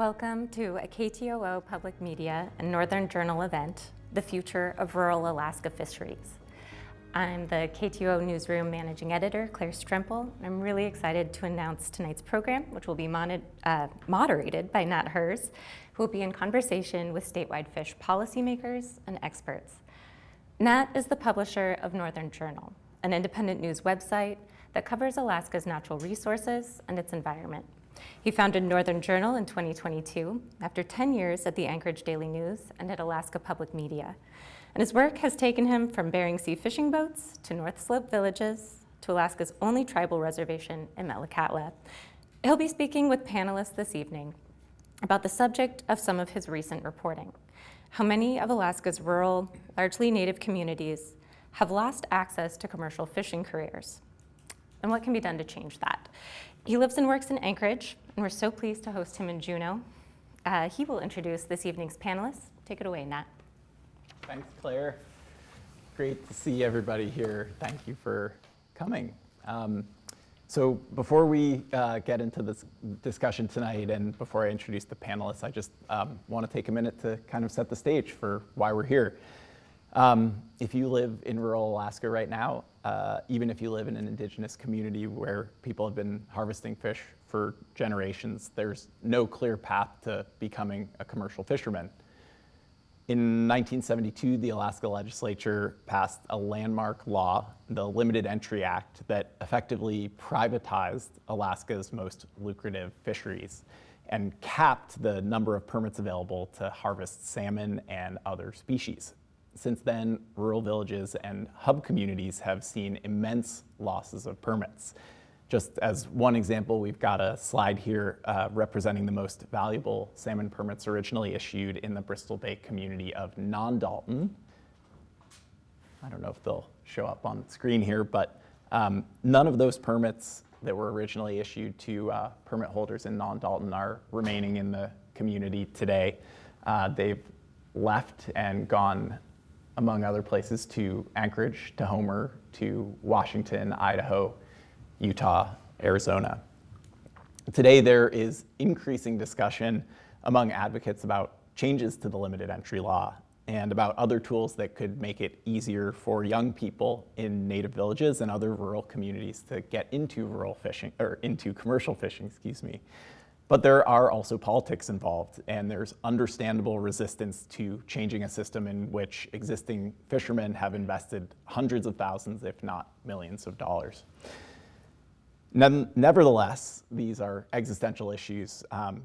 Welcome to a KTOO Public Media and Northern Journal event, The Future of Rural Alaska Fisheries. I'm the KTOO Newsroom Managing Editor, Claire Stremple, and I'm really excited to announce tonight's program, which will be moderated by Nat Herz, who will be in conversation with statewide fish policymakers and experts. Nat is the publisher of Northern Journal, an independent news website that covers Alaska's natural resources and its environment. He founded Northern Journal in 2022 after 10 years at the Anchorage Daily News and at Alaska Public Media. And his work has taken him from Bering Sea fishing boats to North Slope villages to Alaska's only tribal reservation in Metlakatla. He'll be speaking with panelists this evening about the subject of some of his recent reporting: how many of Alaska's rural, largely native communities have lost access to commercial fishing careers, and what can be done to change that. He lives and works in Anchorage, and we're so pleased to host him in Juneau. He will introduce this evening's panelists. Take it away, Nat. Thanks, Claire. Great to see everybody here. Thank you for coming. So before we get into this discussion tonight and before I introduce the panelists, I just want to take a minute to kind of set the stage for why we're here. If you live in rural Alaska right now, even if you live in an indigenous community where people have been harvesting fish for generations, there's no clear path to becoming a commercial fisherman. In 1972, the Alaska legislature passed a landmark law, the Limited Entry Act, that effectively privatized Alaska's most lucrative fisheries and capped the number of permits available to harvest salmon and other species. Since then, rural villages and hub communities have seen immense losses of permits. Just as one example, we've got a slide here representing the most valuable salmon permits originally issued in the Bristol Bay community of Non-Dalton. I don't know if they'll show up on the screen here, but none of those permits that were originally issued to permit holders in Non-Dalton are remaining in the community today. They've left and gone, among other places, to Anchorage, to Homer, to Washington, Idaho, Utah, Arizona. Today, there is increasing discussion among advocates about changes to the limited entry law and about other tools that could make it easier for young people in native villages and other rural communities to get into rural fishing, or into commercial fishing, But there are also politics involved, and there's understandable resistance to changing a system in which existing fishermen have invested hundreds of thousands, if not millions of dollars. Nevertheless, these are existential issues.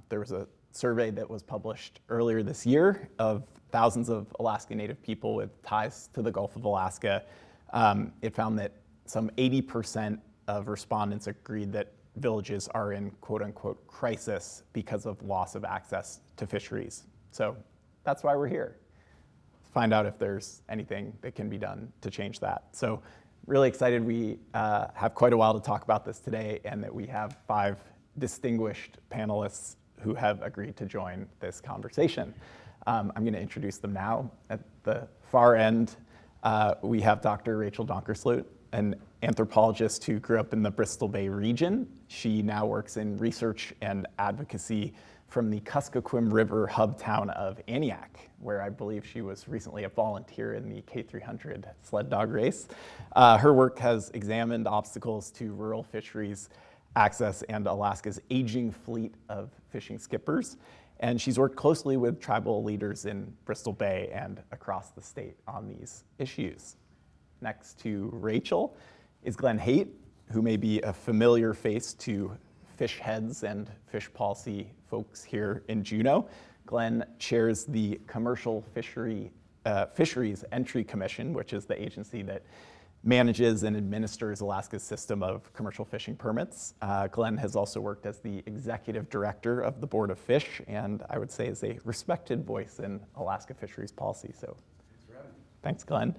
There was a survey that was published earlier this year of thousands of Alaska Native people with ties to the Gulf of Alaska. It found that some 80% of respondents agreed that villages are in quote-unquote crisis because of loss of access to fisheries. So that's why we're here, to find out if there's anything that can be done to change that. So really excited we have quite a while to talk about this today, and that we have 5 distinguished panelists who have agreed to join this conversation. I'm going to introduce them now. At the far end, we have Dr. Rachel Donkersloot, an anthropologist who grew up in the Bristol Bay region. She now works in research and advocacy from the Kuskokwim River hub town of Aniak, where I believe she was recently a volunteer in the K300 sled dog race. Her work has examined obstacles to rural fisheries access and Alaska's aging fleet of fishing skippers. And she's worked closely with tribal leaders in Bristol Bay and across the state on these issues. Next to Rachel is Glenn Haight, who may be a familiar face to fish heads and fish policy folks here in Juneau. Glenn chairs the Commercial Fisheries Entry Commission, which is the agency that manages and administers Alaska's system of commercial fishing permits. Glenn has also worked as the executive director of the Board of Fish, and I would say is a respected voice in Alaska fisheries policy. So thanks for having me. Thanks, Glenn.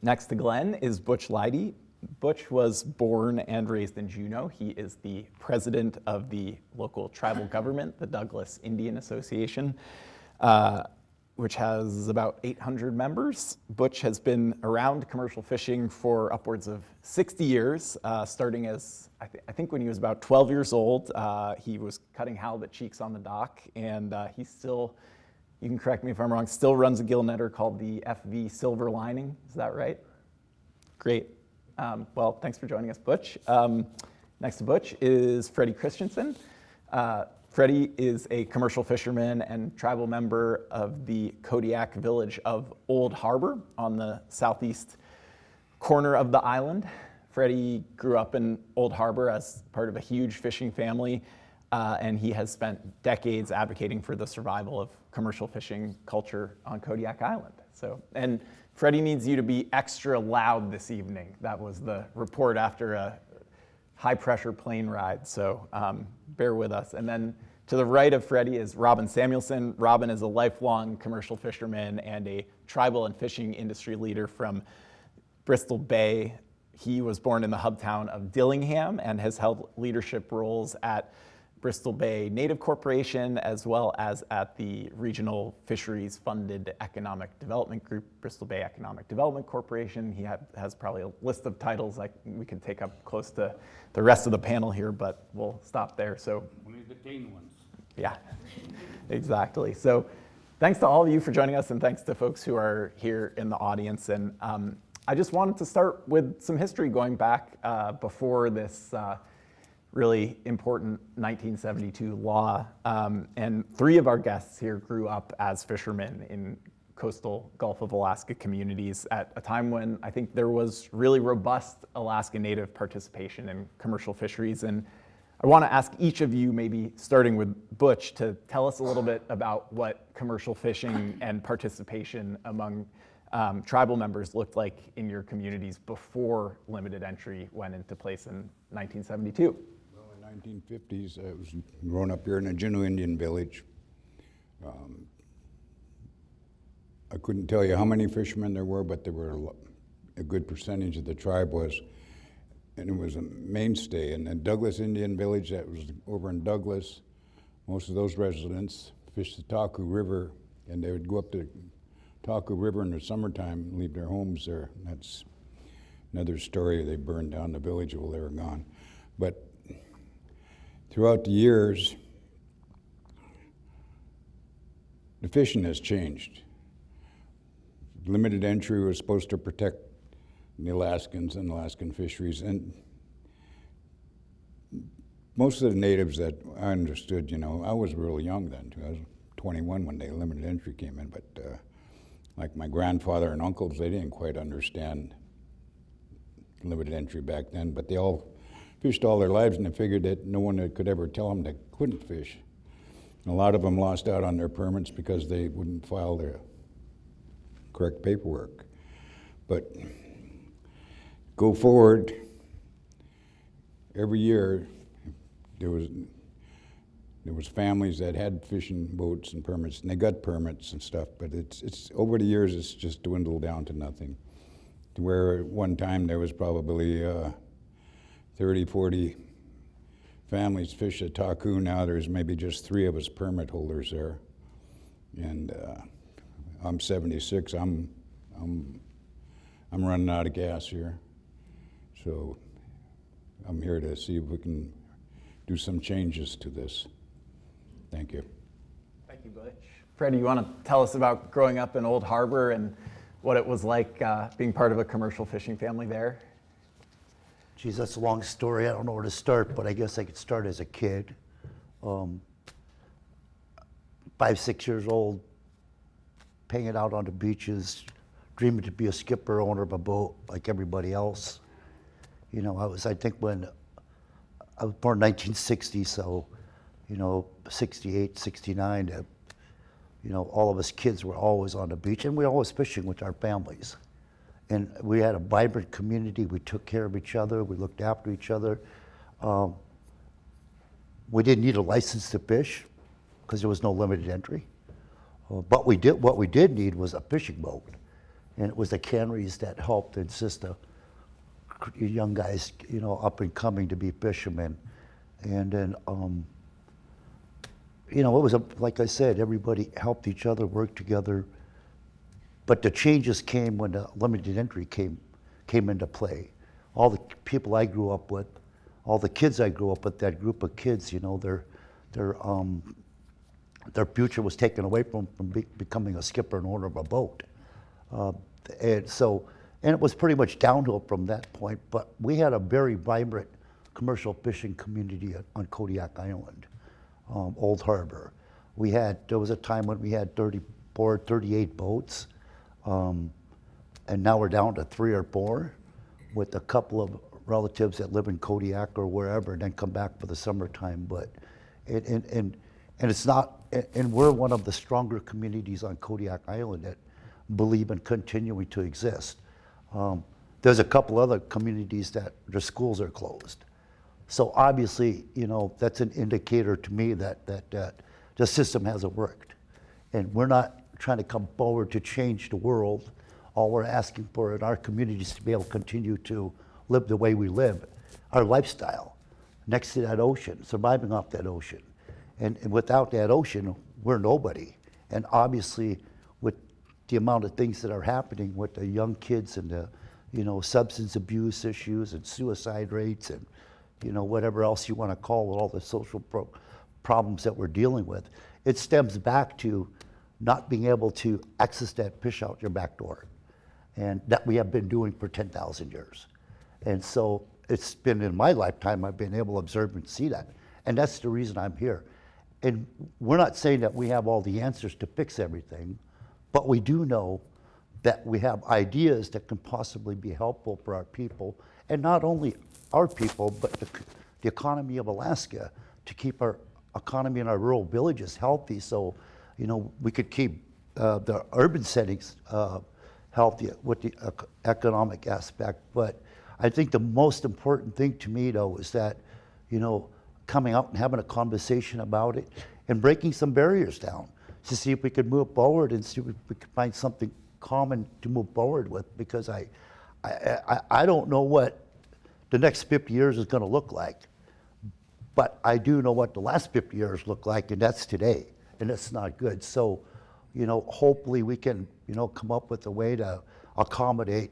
Next to Glenn is Butch Laiti. Butch was born and raised in Juneau. He is the president of the local tribal government, the Douglas Indian Association. which has about 800 members. Butch has been around commercial fishing for upwards of 60 years, starting as, I think when he was about 12 years old. He was cutting halibut cheeks on the dock, and he still, you can correct me if I'm wrong, still runs a gill netter called the FV Silver Lining. Is that right? Great. Well, thanks for joining us, Butch. Next to Butch is Freddie Christiansen. Freddie is a commercial fisherman and tribal member of the Kodiak village of Old Harbor on the southeast corner of the island. Freddie grew up in Old Harbor as part of a huge fishing family, and he has spent decades advocating for the survival of commercial fishing culture on Kodiak Island. And Freddie needs you to be extra loud this evening. That was the report after a high-pressure plane ride, so bear with us. And then to the right of Freddie is Robin Samuelsen. Robin is a lifelong commercial fisherman and a tribal and fishing industry leader from Bristol Bay. He was born in the hub town of Dillingham and has held leadership roles at Bristol Bay Native Corporation, as well as at the regional fisheries funded economic development group, Bristol Bay Economic Development Corporation. He has probably a list of titles we could take up close to the rest of the panel here, but we'll stop there. So only the tame ones. Yeah, exactly. So thanks to all of you for joining us, and thanks to folks who are here in the audience. And I just wanted to start with some history going back before this really important 1972 law. And three of our guests here grew up as fishermen in coastal Gulf of Alaska communities at a time when I think there was really robust Alaska Native participation in commercial fisheries. And I want to ask each of you, maybe starting with Butch, to tell us a little bit about what commercial fishing and participation among tribal members looked like in your communities before limited entry went into place in 1972. Well, in the 1950s, I was grown up here in a Jinu Indian village. I couldn't tell you how many fishermen there were, but there were a good percentage of the tribe was, and it was a mainstay. And the Douglas Indian village that was over in Douglas, most of those residents fished the Taku River, and they would go up to Taku River in the summertime and leave their homes there. That's another story. They burned down the village while they were gone. But throughout the years, the fishing has changed. Limited entry was supposed to protect the Alaskans and Alaskan fisheries, and most of the natives that I understood, you know, I was real young then too. I was 21 when the limited entry came in, but like my grandfather and uncles, they didn't quite understand limited entry back then, but they all fished all their lives, and they figured that no one could ever tell them they couldn't fish. And a lot of them lost out on their permits because they wouldn't file their correct paperwork. But go forward, every year there was families that had fishing boats and permits, and they got permits and stuff, but it's over the years it's just dwindled down to nothing. To where at one time there was probably 30, 40 families fish at Taku. Now there's maybe just 3 of us permit holders there. And I'm 76, I'm running out of gas here. So I'm here to see if we can do some changes to this. Thank you. Thank you, Butch. Freddie, you want to tell us about growing up in Old Harbor and what it was like being part of a commercial fishing family there? Geez, that's a long story. I don't know where to start, but I guess I could start as a kid. 5, 6 years old, hanging out on the beaches, dreaming to be a skipper, owner of a boat like everybody else. You know, I think when I was born in 1960, so, you know, 68, 69, you know, all of us kids were always on the beach, and we were always fishing with our families. And we had a vibrant community. We took care of each other. We looked after each other. We didn't need a license to fish because there was no limited entry. But what we did need was a fishing boat. And it was the canneries that helped insist the young guys, you know, up and coming to be fishermen. And then you know, it was, like I said, everybody helped each other, worked together. But the changes came when the limited entry came into play. All the people I grew up with, all the kids I grew up with, that group of kids, you know, their future was taken away from becoming a skipper and owner of a boat. And it was pretty much downhill from that point, but we had a very vibrant commercial fishing community on Kodiak Island, Old Harbor. There was a time when we had 34, 38 boats, and now we're down to 3 or 4 with a couple of relatives that live in Kodiak or wherever and then come back for the summertime. But and it's not, and we're one of the stronger communities on Kodiak Island that believe in continuing to exist. There's a couple other communities that their schools are closed. So obviously, you know, that's an indicator to me that the system hasn't worked. And we're not trying to come forward to change the world. All we're asking for in our communities to be able to continue to live the way we live, our lifestyle, next to that ocean, surviving off that ocean. And without that ocean, we're nobody. And obviously, with the amount of things that are happening with the young kids and the, you know, substance abuse issues and suicide rates and, you know, whatever else you want to call it, all the social problems that we're dealing with, it stems back to not being able to access that fish out your back door. And that we have been doing for 10,000 years. And so it's been in my lifetime, I've been able to observe and see that. And that's the reason I'm here. And we're not saying that we have all the answers to fix everything, but we do know that we have ideas that can possibly be helpful for our people, and not only our people, but the economy of Alaska, to keep our economy in our rural villages healthy, so, you know, we could keep the urban settings healthy with the economic aspect. But I think the most important thing to me, though, is that, you know, coming out and having a conversation about it and breaking some barriers down to see if we could move forward and see if we could find something common to move forward with, because I don't know what the next 50 years is going to look like, but I do know what the last 50 years look like, and that's today, and it's not good. So, you know, hopefully we can, you know, come up with a way to accommodate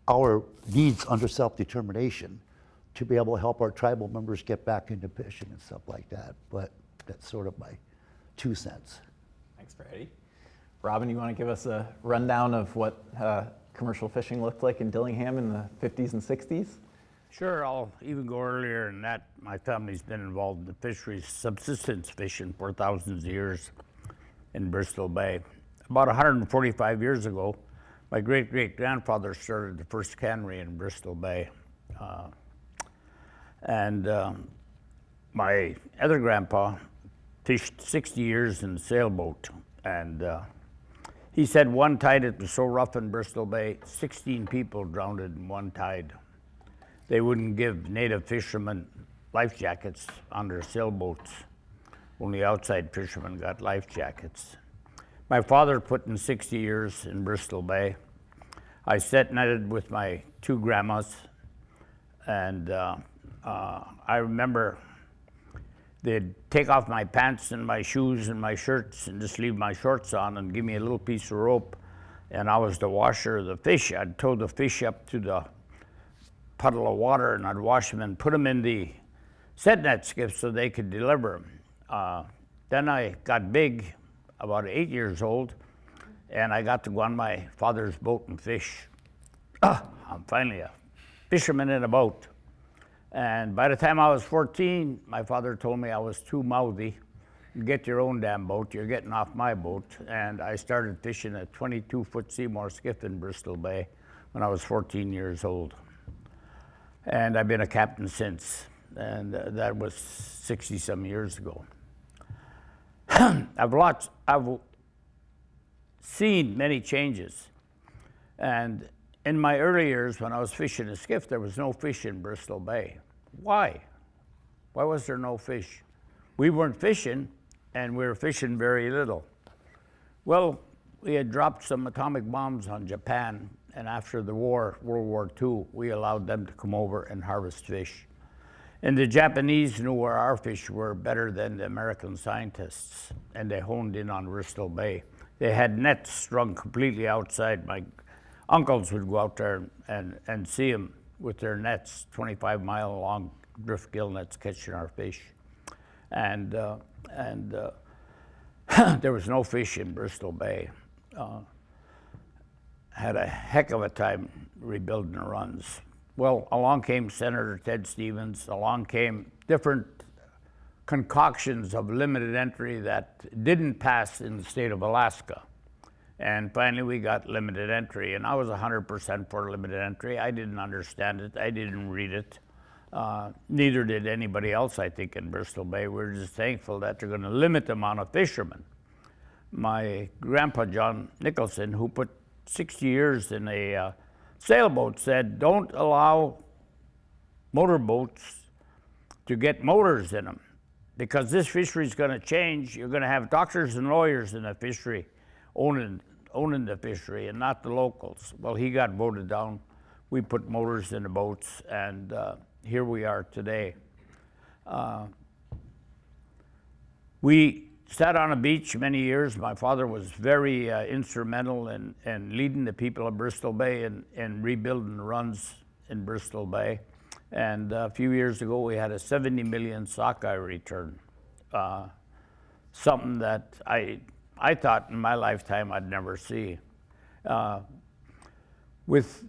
our needs under self-determination to be able to help our tribal members get back into fishing and stuff like that. But that's sort of my 2 cents. Thanks, Freddie. Robin, you want to give us a rundown of what commercial fishing looked like in Dillingham in the 50s and 60s? Sure, I'll even go earlier than that. My family's been involved in the fisheries, subsistence fishing for thousands of years in Bristol Bay. About 145 years ago, my great-great-grandfather started the first cannery in Bristol Bay. My other grandpa fished 60 years in a sailboat, and he said one tide it was so rough in Bristol Bay, 16 people drowned in one tide. They wouldn't give native fishermen life jackets on their sailboats. Only outside fishermen got life jackets. My father put in 60 years in Bristol Bay. I set netted with my 2 grandmas, and I remember they'd take off my pants and my shoes and my shirts and just leave my shorts on and give me a little piece of rope, and I was the washer of the fish. I'd tow the fish up to the puddle of water, and I'd wash them and put them in the set net skiff so they could deliver them. Then I got big, about 8 years old, and I got to go on my father's boat and fish. I'm finally a fisherman in a boat. And by the time I was 14, my father told me I was too mouthy. Get your own damn boat, you're getting off my boat. And I started fishing a 22-foot Seymour skiff in Bristol Bay when I was 14 years old. And I've been a captain since, and that was 60-some years ago. I've seen many changes. And in my early years, when I was fishing a skiff, there was no fish in Bristol Bay. Why? Why was there no fish? We weren't fishing, and we were fishing very little. Well, we had dropped some atomic bombs on Japan, and after the war, World War II, we allowed them to come over and harvest fish. And the Japanese knew where our fish were better than the American scientists, and they honed in on Bristol Bay. They had nets strung completely outside. My uncles would go out there and see them with their nets, 25-mile long drift gill nets catching our fish. And there was no fish in Bristol Bay. Had a heck of a time rebuilding the runs. Well, along came Senator Ted Stevens, along came different concoctions of limited entry that didn't pass in the state of Alaska. And finally we got limited entry, and I was 100% for limited entry. I didn't understand it, I didn't read it. Neither did anybody else, I think, in Bristol Bay. We're just thankful that they're gonna limit the amount of fishermen. My grandpa, John Nicholson, who put 60 years in a sailboat, said, don't allow motorboats to get motors in them, because this fishery is going to change. You're going to have doctors and lawyers in the fishery owning the fishery and not the locals. Well, he got voted down. We put motors in the boats, and here we are today. We sat on a beach many years. My father was very instrumental in leading the people of Bristol Bay and rebuilding the runs in Bristol Bay. And a few years ago, we had a 70 million sockeye return. Something that I thought in my lifetime I'd never see. With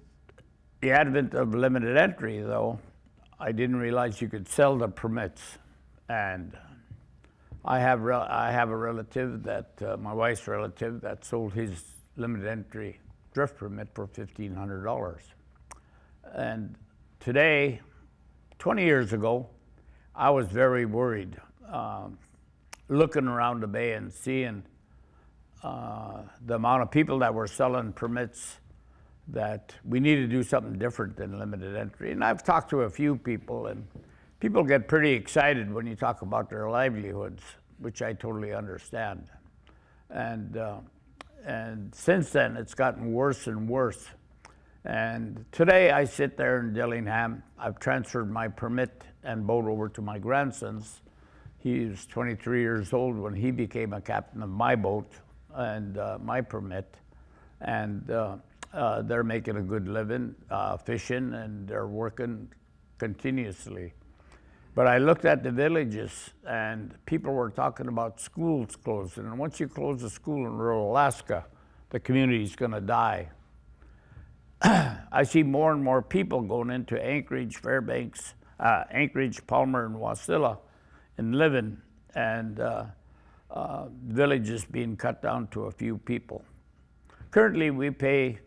the advent of limited entry, though, I didn't realize you could sell the permits. And I have a relative that, my wife's relative, that sold his limited entry drift permit for $1,500. And today, 20 years ago, I was very worried, looking around the bay and seeing the amount of people that were selling permits, that we need to do something different than limited entry. And I've talked to a few people, and people get pretty excited when you talk about their livelihoods, which I totally understand. And since then, it's gotten worse and worse. And today, I sit there in Dillingham. I've transferred my permit and boat over to my grandsons. He was 23 years old when he became a captain of my boat and my permit. And they're making a good living fishing, and they're working continuously. But I looked at the villages, and people were talking about schools closing. And once you close a school in rural Alaska, the community's gonna die. I see more and more people going into Anchorage, Fairbanks, Anchorage, Palmer, and Wasilla and living, and villages being cut down to a few people. Currently, we pay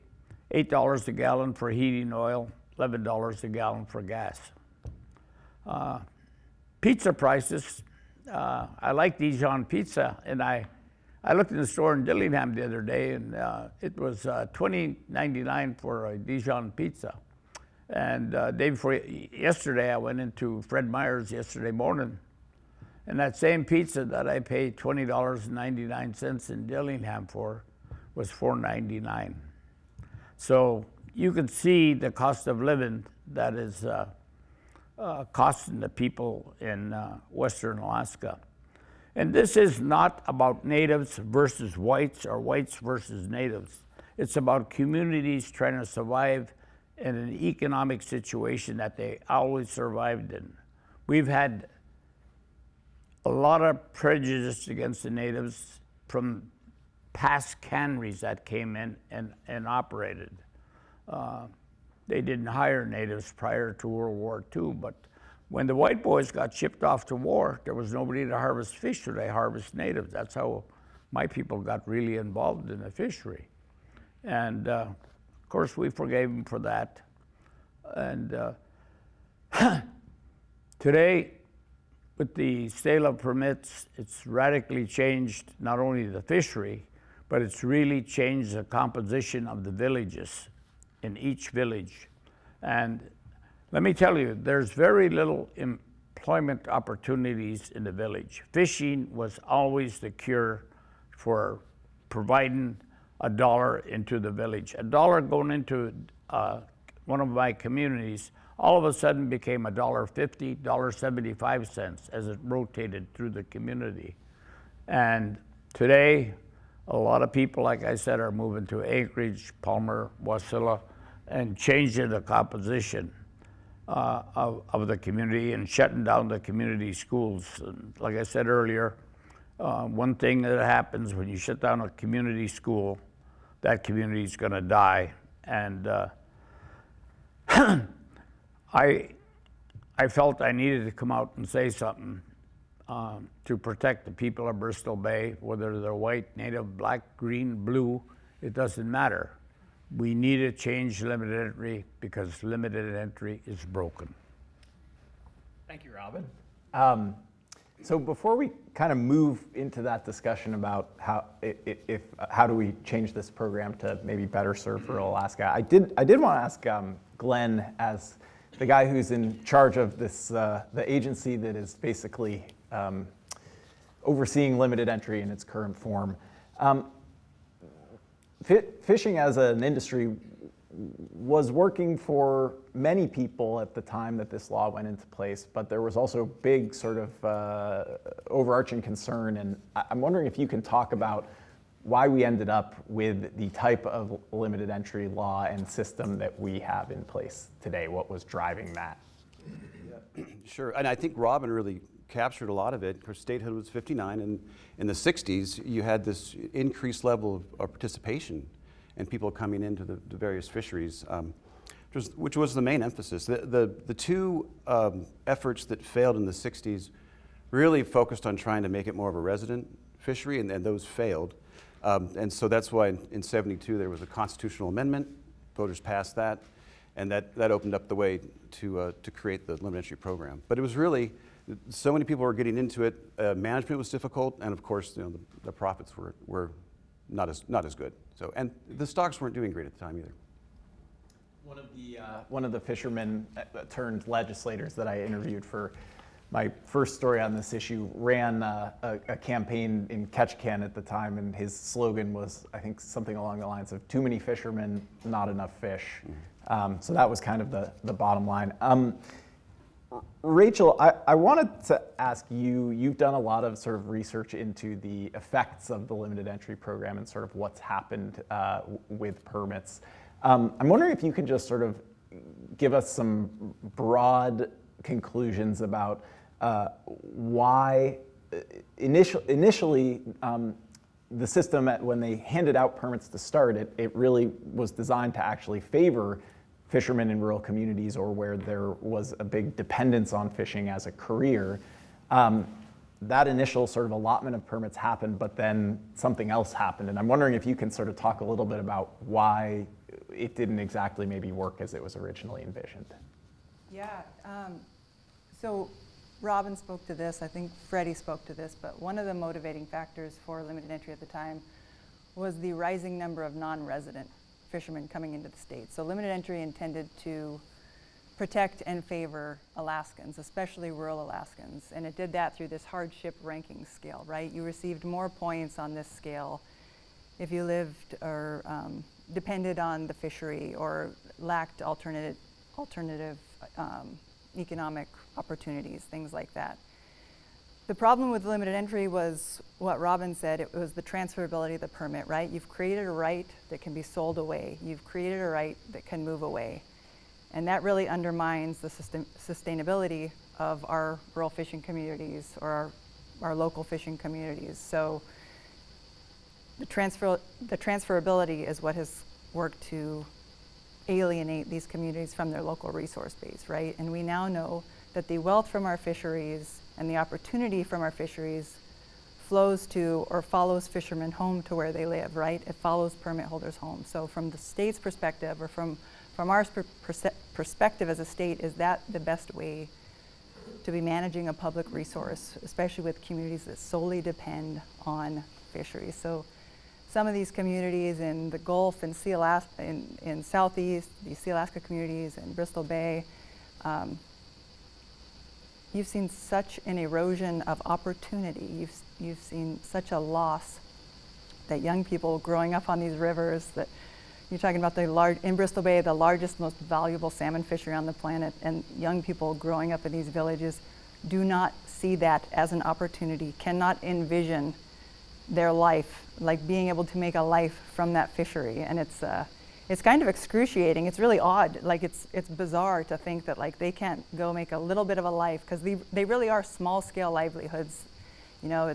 $8 a gallon for heating oil, $11 a gallon for gas. Pizza prices, I like Dijon pizza, and I looked in the store in Dillingham the other day, and it was $20.99 for a Dijon pizza. And day before yesterday, I went into Fred Meyer's yesterday morning, and that same pizza that I paid $20.99 in Dillingham for was $4.99. So you can see the cost of living that is costing the people in Western Alaska. And this is not about natives versus whites or whites versus natives. It's about communities trying to survive in an economic situation that they always survived in. We've had a lot of prejudice against the natives from past canneries that came in and operated. They didn't hire natives prior to World War II, but when the white boys got shipped off to war, there was nobody to harvest fish, so they harvest natives. That's how my people got really involved in the fishery. And of course, we forgave them for that. And today, with the sale of permits, it's radically changed not only the fishery, but it's really changed the composition of the villages in each village. And let me tell you, there's very little employment opportunities in the village. Fishing was always the cure for providing $1 into the village. $1 going into one of my communities all of a sudden became $1.50, $1.75 as it rotated through the community. And today, a lot of people, like I said, are moving to Anchorage, Palmer, Wasilla, and changing the composition of the community and shutting down the community schools. And like I said earlier, one thing that happens when you shut down a community school, that community is going to die. And I felt I needed to come out and say something to protect the people of Bristol Bay, whether they're white, native, black, green, blue, it doesn't matter. We need to change limited entry because limited entry is broken. Thank you, Robin. So before we kind of move into that discussion about how do we change this program to maybe better serve rural Alaska, I did want to ask Glenn, as the guy who's in charge of this the agency that is basically overseeing limited entry in its current form. Fishing as an industry was working for many people at the time that this law went into place, but there was also big sort of overarching concern, and I'm wondering if you can talk about why we ended up with the type of limited entry law and system that we have in place today. What was driving that? Yeah, sure, and I think Robin really captured a lot of it. Of course, statehood was 59, and in the 60s, you had this increased level of participation and people coming into the various fisheries, which was the main emphasis. The two efforts that failed in the 60s really focused on trying to make it more of a resident fishery, and those failed. And so that's why in 72 there was a constitutional amendment, voters passed that, and that opened up the way to create the limited entry program. But it was really, so many people were getting into it, management was difficult, and of course, the profits were not as good. So, and the stocks weren't doing great at the time either. One of the fishermen turned legislators that I interviewed for my first story on this issue ran a campaign in Ketchikan at the time, and his slogan was, I think, something along the lines of "too many fishermen, not enough fish." So that was kind of the bottom line. Rachel, I wanted to ask you, you've done a lot of sort of research into the effects of the limited entry program and sort of what's happened with permits. I'm wondering if you can just sort of give us some broad conclusions about why initially the system, when they handed out permits to start, it really was designed to actually favor fishermen in rural communities or where there was a big dependence on fishing as a career. That initial sort of allotment of permits happened, but then something else happened. And I'm wondering if you can sort of talk a little bit about why it didn't exactly maybe work as it was originally envisioned. Yeah, so Robin spoke to this, I think Freddie spoke to this, but one of the motivating factors for limited entry at the time was the rising number of non-resident fishermen coming into the state. So limited entry intended to protect and favor Alaskans, especially rural Alaskans, and it did that through this hardship ranking scale, right? You received more points on this scale if you lived or depended on the fishery or lacked alternative economic opportunities, things like that. The problem with limited entry was what Robin said, it was the transferability of the permit, right? You've created a right that can be sold away. You've created a right that can move away. And that really undermines the sustainability of our rural fishing communities or our local fishing communities. So the transferability is what has worked to alienate these communities from their local resource base, right? And we now know that the wealth from our fisheries and the opportunity from our fisheries flows to or follows fishermen home to where they live, right? It follows permit holders home. So from the state's perspective, or from our perspective as a state, is that the best way to be managing a public resource, especially with communities that solely depend on fisheries? So some of these communities in the Gulf and in Southeast, the Sea Alaska communities and Bristol Bay, you've seen such an erosion of opportunity. You've seen such a loss that young people growing up on these rivers that You're talking about in Bristol Bay, the largest, most valuable salmon fishery on the planet, and young people growing up in these villages do not see that as an opportunity, cannot envision their life, like being able to make a life from that fishery. And it's kind of excruciating. It's really odd. Like it's bizarre to think that like they can't go make a little bit of a life, because they really are small scale livelihoods. You know,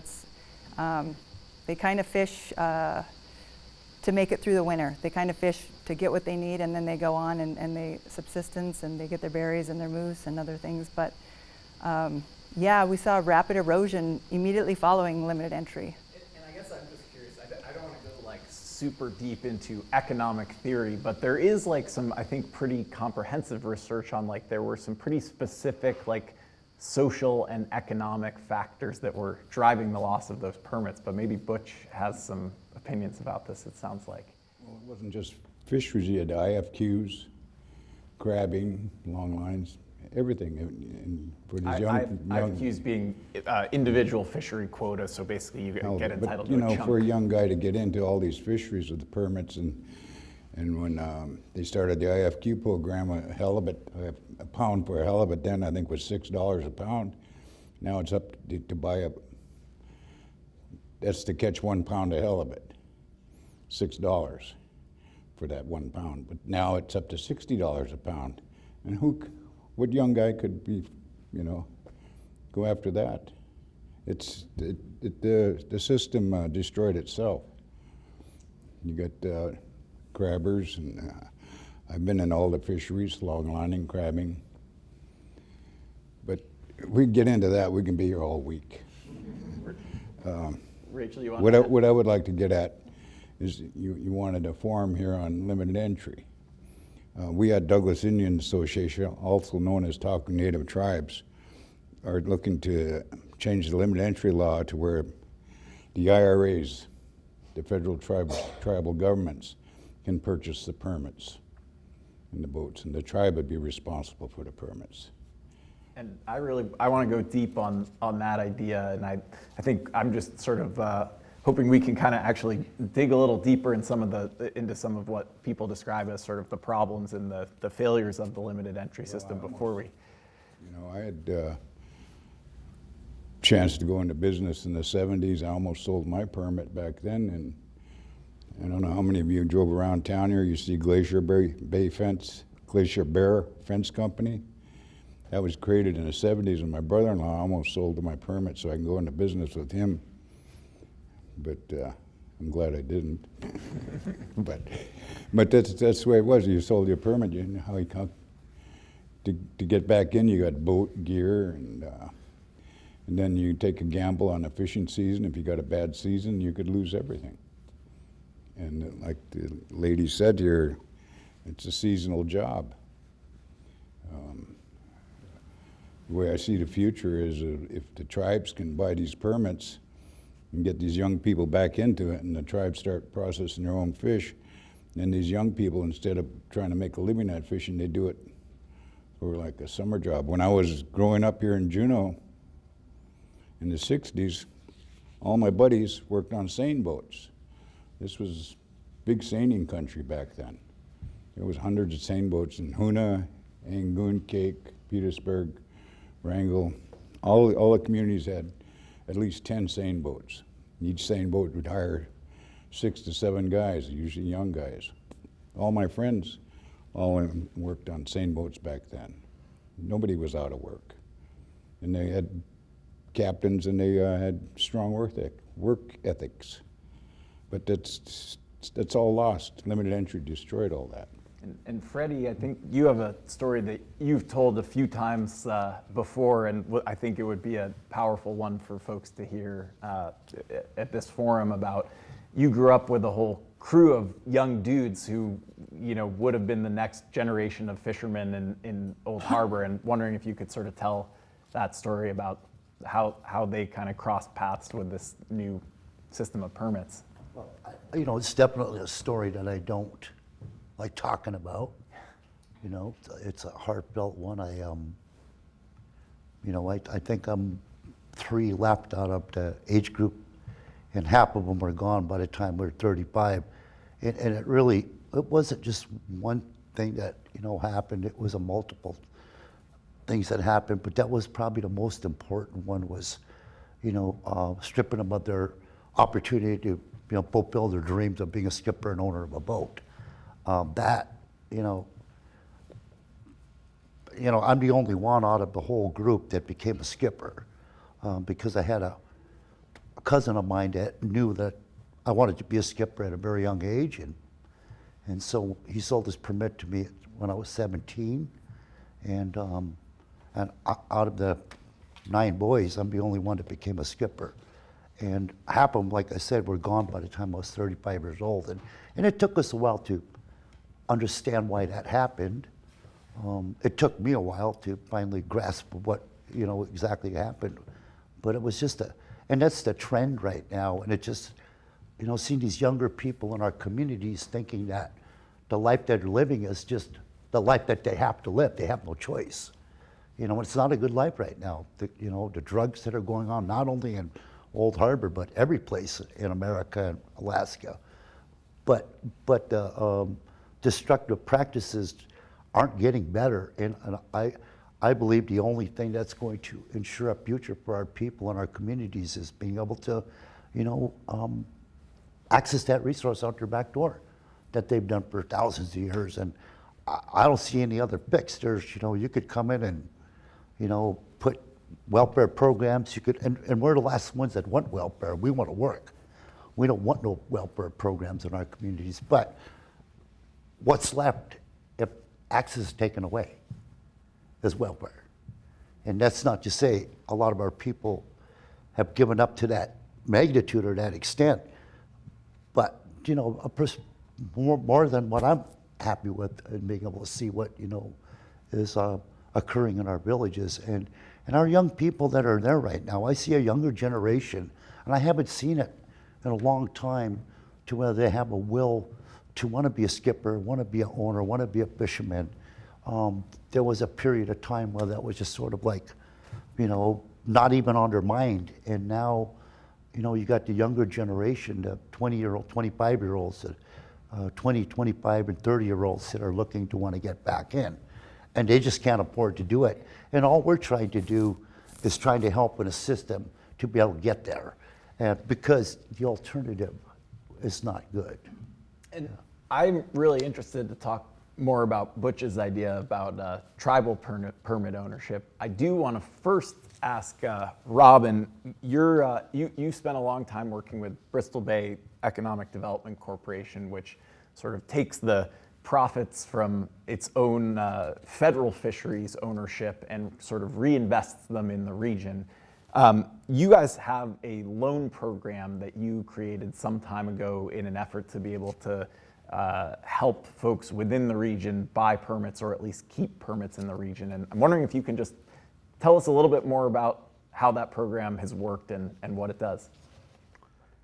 they kind of fish to make it through the winter. They kind of fish to get what they need, and then they go on and they subsistence, and they get their berries and their moose and other things. But yeah, we saw rapid erosion immediately following limited entry. And I guess I'm just curious, I don't want to go like super deep into economic theory, but there is like some, I think, pretty comprehensive research on like there were some pretty specific like social and economic factors that were driving the loss of those permits. But maybe Butch has some opinions about this, it sounds like. Well, it wasn't just fisheries, you had IFQs, crabbing, long lines, everything. And for these young IFQs being individual fishery quota, so basically you get entitled but, to you a know, chunk. for a young guy to get into all these fisheries with the permits, and when they started the IFQ program, a pound for a halibut then I think was $6 a pound. Now it's up to buy that's to catch 1 pound of halibut, $6 for that 1 pound. But now it's up to $60 a pound. And what young guy could be, you know, go after that? The system destroyed itself. You got crabbers, and I've been in all the fisheries, long lining, crabbing. But if we get into that, we can be here all week. Rachel, you want What I would like to get at is you wanted a forum here on limited entry. We at Douglas Indian Association, also known as Talking Native Tribes, are looking to change the limited entry law to where the IRAs, the federal tribal governments, can purchase the permits in the boats, and the tribe would be responsible for the permits. And I want to go deep on that idea, and I think I'm just sort of hoping we can kind of actually dig a little deeper into some of what people describe as sort of the problems and the failures of the limited entry system before we. You know, I had a chance to go into business in the 70s. I almost sold my permit back then, and I don't know how many of you drove around town here. You see Glacier Bear Fence Company. That was created in the 70s, and my brother-in-law almost sold my permit so I can go into business with him. But I'm glad I didn't. but that's the way it was. You sold your permit. You know how to get back in, you got boat gear, and then you take a gamble on the fishing season. If you got a bad season, you could lose everything. And like the lady said here, it's a seasonal job. The way I see the future is if the tribes can buy these permits and get these young people back into it, and the tribes start processing their own fish, then these young people, instead of trying to make a living at fishing, they do it for like a summer job. When I was growing up here in Juneau in the 60s, all my buddies worked on seine boats. This was big seining country back then. There was hundreds of seine boats in Hoona, Angoon, Cake, Petersburg, Wrangell. All the communities had at least 10 seine boats. Each seine boat would hire 6 to 7 guys, usually young guys. All my friends all worked on seine boats back then. Nobody was out of work. And they had captains, and they had strong work ethics. But that's all lost. Limited entry destroyed all that. And Freddie, I think you have a story that you've told a few times before, and I think it would be a powerful one for folks to hear at this forum about you grew up with a whole crew of young dudes who, you know, would have been the next generation of fishermen in Old Harbor, and wondering if you could sort of tell that story about how they kind of crossed paths with this new system of permits. Well, you know, it's definitely a story that I don't like talking about. You know, it's a heartfelt one. I think I'm 3 left out of the age group, and half of them were gone by the time we were 35. And it wasn't just one thing that, happened. It was a multiple things that happened, but that was probably the most important one was, stripping them of their opportunity to, fulfill their dreams of being a skipper and owner of a boat. I'm the only one out of the whole group that became a skipper because I had a cousin of mine that knew that I wanted to be a skipper at a very young age, and so he sold his permit to me when I was 17, and out of the 9 boys, I'm the only one that became a skipper. And half of them, like I said, were gone by the time I was 35 years old, and it took us a while to understand why that happened. It took me a while to finally grasp what exactly happened, but it was just and that's the trend right now. And it just, seeing these younger people in our communities thinking that the life that they're living is just the life that they have to live. They have no choice. It's not a good life right now. The drugs that are going on, not only in Old Harbor, but every place in America and Alaska. But the destructive practices aren't getting better. And I believe the only thing that's going to ensure a future for our people and our communities is being able to, access that resource out their back door that they've done for thousands of years. And I don't see any other fix. There's, you could come in and, put welfare programs. You could, and we're the last ones that want welfare. We want to work. We don't want no welfare programs in our communities. But what's left if access is taken away is welfare. And that's not to say a lot of our people have given up to that magnitude or that extent, but more than what I'm happy with, and being able to see what is occurring in our villages and our young people that are there right now. I see a younger generation, and I haven't seen it in a long time, to where they have a will to want to be a skipper, want to be an owner, want to be a fisherman. There was a period of time where that was just sort of like, not even on their mind. And now, you got the younger generation, the 20-year-old, 25-year-olds, 20, 25, and 30-year-olds that are looking to want to get back in. And they just can't afford to do it. And all we're trying to do is trying to help and assist them to be able to get there. And because the alternative is not good. And I'm really interested to talk more about Butch's idea about tribal permit ownership. I do want to first ask Robin, you spent a long time working with Bristol Bay Economic Development Corporation, which sort of takes the profits from its own federal fisheries ownership and sort of reinvests them in the region. You guys have a loan program that you created some time ago in an effort to be able to help folks within the region buy permits, or at least keep permits in the region. And I'm wondering if you can just tell us a little bit more about how that program has worked and what it does.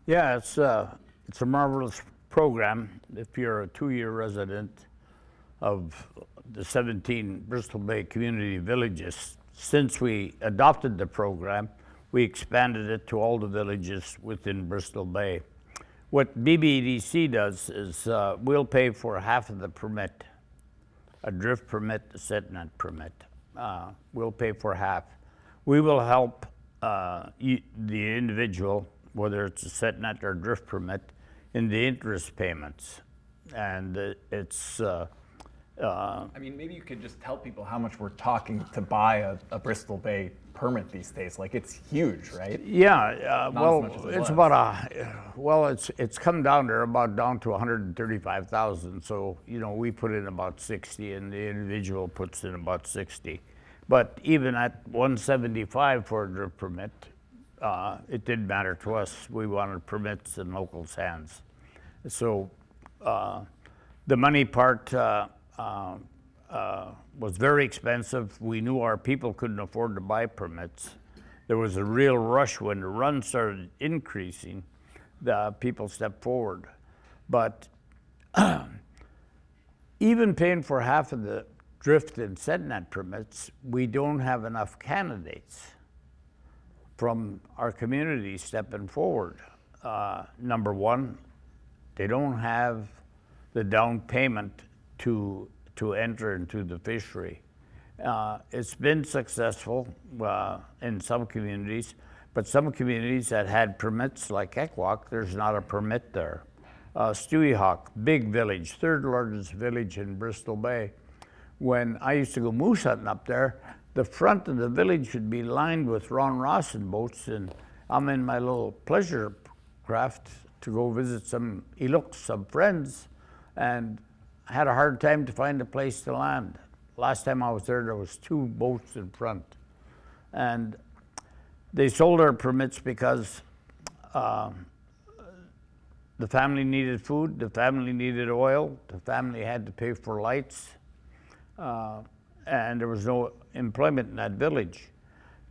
Yeah, it's a marvelous program if you're a 2-year resident of the 17 Bristol Bay community villages. Since we adopted the program, we expanded it to all the villages within Bristol Bay. What BBDC does is we'll pay for half of the permit, a drift permit, a set net permit. We'll pay for half. We will help the individual, whether it's a set net or drift permit, in the interest payments. And it's I mean, maybe you could just tell people how much we're talking to buy a Bristol Bay permit these days. Like, it's huge, right? Yeah, Not as much as it it's was. about it's come down to about down to 135,000. So we put in about 60, and the individual puts in about 60. But even at 175 for a drift permit, it didn't matter to us. We wanted permits in locals' hands. So the money part was very expensive. We knew our people couldn't afford to buy permits. There was a real rush when the run started increasing. The people stepped forward. But even paying for half of the drift and set net permits, we don't have enough candidates from our community stepping forward. Number one, they don't have the down payment to enter into the fishery. It's been successful in some communities, but some communities that had permits like Ekwok, there's not a permit there. Stewihawk, big village, third largest village in Bristol Bay. When I used to go moose hunting up there, the front of the village would be lined with Ron Rawson boats, and I'm in my little pleasure craft to go visit some Iloks, some friends, and I had a hard time to find a place to land. Last time I was there was 2 boats in front. And they sold our permits because the family needed food, the family needed oil, the family had to pay for lights, and there was no employment in that village.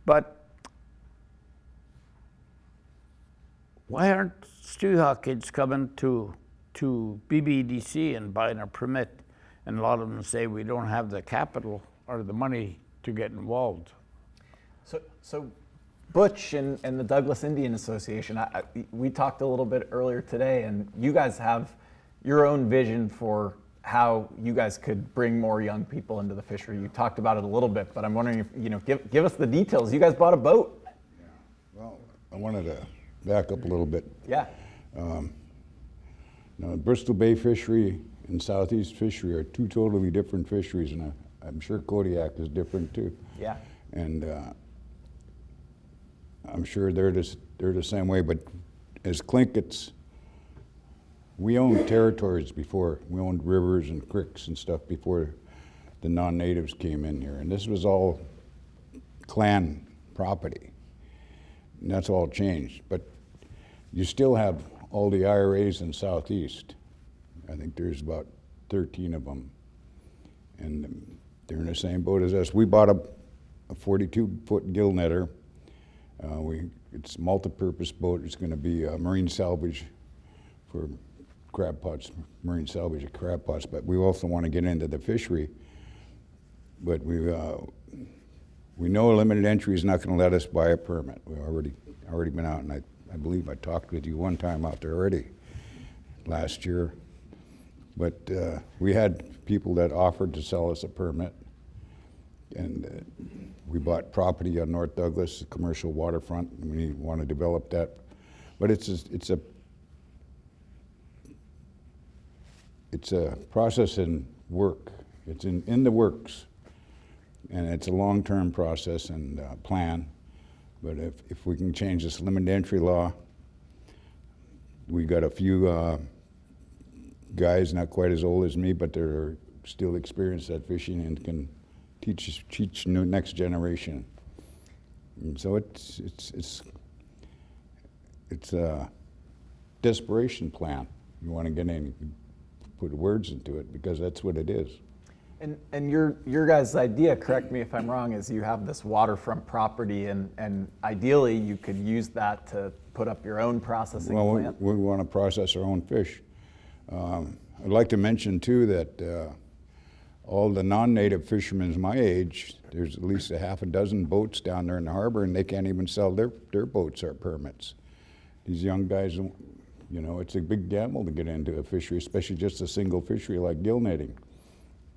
But why aren't Stewihawk kids coming to BBDC and buying a permit? And a lot of them say we don't have the capital or the money to get involved. So Butch and the Douglas Indian Association, we talked a little bit earlier today, and you guys have your own vision for how you guys could bring more young people into the fishery. You talked about it a little bit, but I'm wondering if, give us the details. You guys bought a boat. Yeah. Well, I wanted to back up a little bit. Yeah. Now, Bristol Bay fishery and Southeast fishery are 2 totally different fisheries, and I'm sure Kodiak is different too. Yeah. And I'm sure they're the same way, but as Clinkets, we owned territories before. We owned rivers and creeks and stuff before the non-natives came in here, and this was all clan property, and that's all changed. But you still have all the IRAs in Southeast. I think there's about 13 of them, and they're in the same boat as us. We bought a 42-foot gill netter. It's a multi-purpose boat. It's going to be marine salvage for crab pots, marine salvage of crab pots, but we also want to get into the fishery. But we know limited entry is not going to let us buy a permit. We've already been out, and I believe I talked with you one time out there already last year. But we had people that offered to sell us a permit, and we bought property on North Douglas, the commercial waterfront, and we want to develop that. But it's a process in work. It's in the works, and it's a long-term process and plan. But if we can change this limited entry law, we got a few guys not quite as old as me, but they're still experienced at fishing and can teach next generation. And so it's a desperation plan. You want to get in, you can put words into it, because that's what it is. And your guys' idea, correct me if I'm wrong, is you have this waterfront property, and ideally you could use that to put up your own processing plant. We want to process our own fish. I'd like to mention too that all the non-native fishermen my age, there's at least a half a dozen boats down there in the harbor, and they can't even sell their boats or permits. These young guys, it's a big gamble to get into a fishery, especially just a single fishery like gill netting.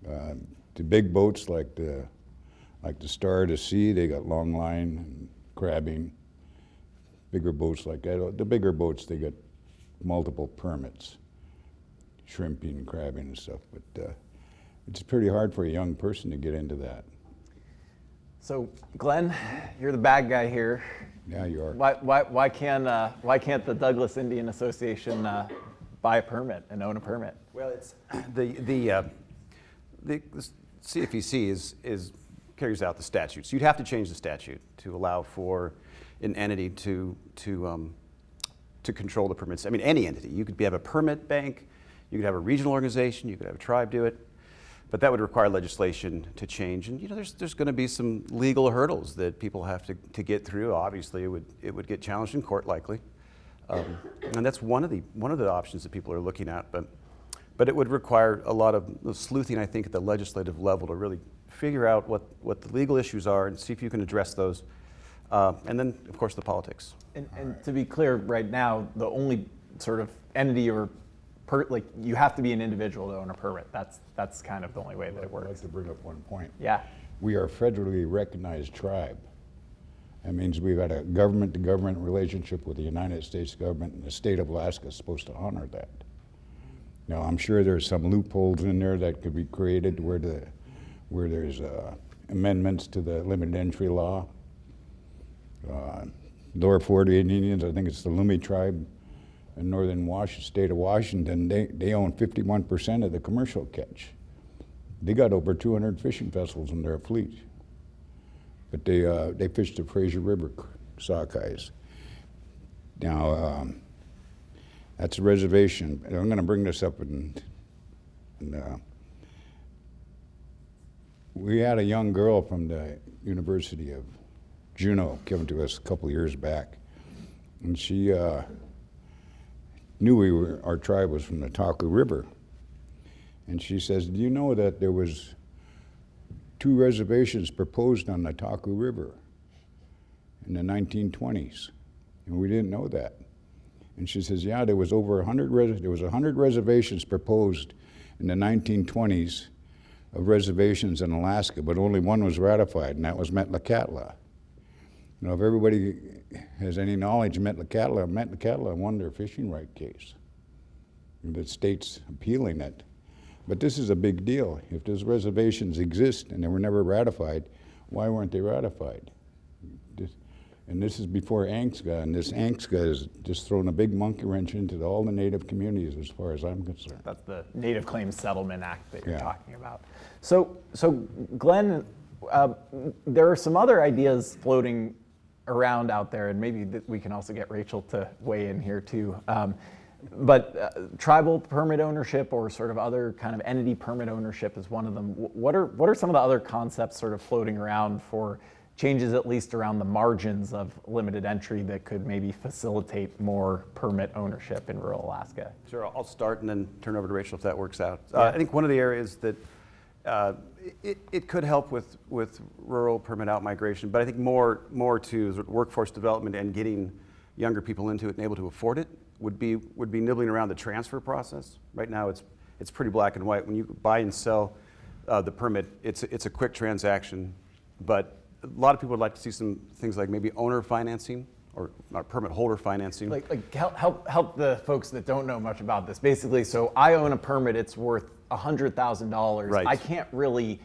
The big boats like the Star to Sea, they got long line and crabbing. Bigger boats like that, the bigger boats, they got multiple permits, shrimping and crabbing and stuff. But it's pretty hard for a young person to get into that. So, Glenn, you're the bad guy here. Yeah, you are. Why can't the Douglas Indian Association buy a permit and own a permit? Well, it's the CFEC carries out the statutes. You'd have to change the statute to allow for an entity to control the permits. I mean, any entity. You could have a permit bank, you could have a regional organization, you could have a tribe do it, but that would require legislation to change. And there's going to be some legal hurdles that people have to get through. Obviously, it would get challenged in court likely, and that's one of the options that people are looking at. But it would require a lot of sleuthing, I think, at the legislative level to really figure out what the legal issues are and see if you can address those. And then, of course, the politics. And to be clear, right now, the only sort of entity or like you have to be an individual to own a permit. That's kind of the only way that it I'd like works. to bring up one point. Yeah. We are a federally recognized tribe. That means we've got a government-to-government relationship with the United States government, and the state of Alaska is supposed to honor that. Now, I'm sure there's some loopholes in there that could be created where there's amendments to the limited entry law. Lower 48 Indians, I think it's the Lumi tribe in northern state of Washington, they own 51% of the commercial catch. They got over 200 fishing vessels in their fleet. But they fish the Fraser River sockeyes. Now, that's a reservation. And I'm going to bring this up we had a young girl from the University of Juneau given to us a couple of years back. And she knew our tribe was from the Taku River. And she says, do you know that there was 2 reservations proposed on the Taku River in the 1920s? And we didn't know that. And she says, yeah, there was over 100 reservations proposed in the 1920s of reservations in Alaska, but only one was ratified, and that was Metlakatla. Now, if everybody has any knowledge of Metlakatla won their fishing right case. The state's appealing it. But this is a big deal. If those reservations exist and they were never ratified, why weren't they ratified? And this is before ANCSGA, and this ANCSGA has just thrown a big monkey wrench into all the Native communities as far as I'm concerned. That's the Native Claims Settlement Act that you're Yeah. talking about. So Glenn, there are some other ideas floating around out there, and maybe we can also get Rachel to weigh in here too. But tribal permit ownership or sort of other kind of entity permit ownership is one of them. What are some of the other concepts sort of floating around for changes, at least around the margins of limited entry, that could maybe facilitate more permit ownership in rural Alaska? Sure, I'll start and then turn over to Rachel if that works out. I think one of the areas that it could help with rural permit out migration, but I think more to workforce development and getting younger people into it and able to afford it would be nibbling around the transfer process. Right now it's pretty black and white. When you buy and sell the permit, it's a quick transaction, but a lot of people would like to see some things like maybe owner financing or permit holder financing. Like help the folks that don't know much about this. Basically, so I own a permit, it's worth $100,000. Right. I can't really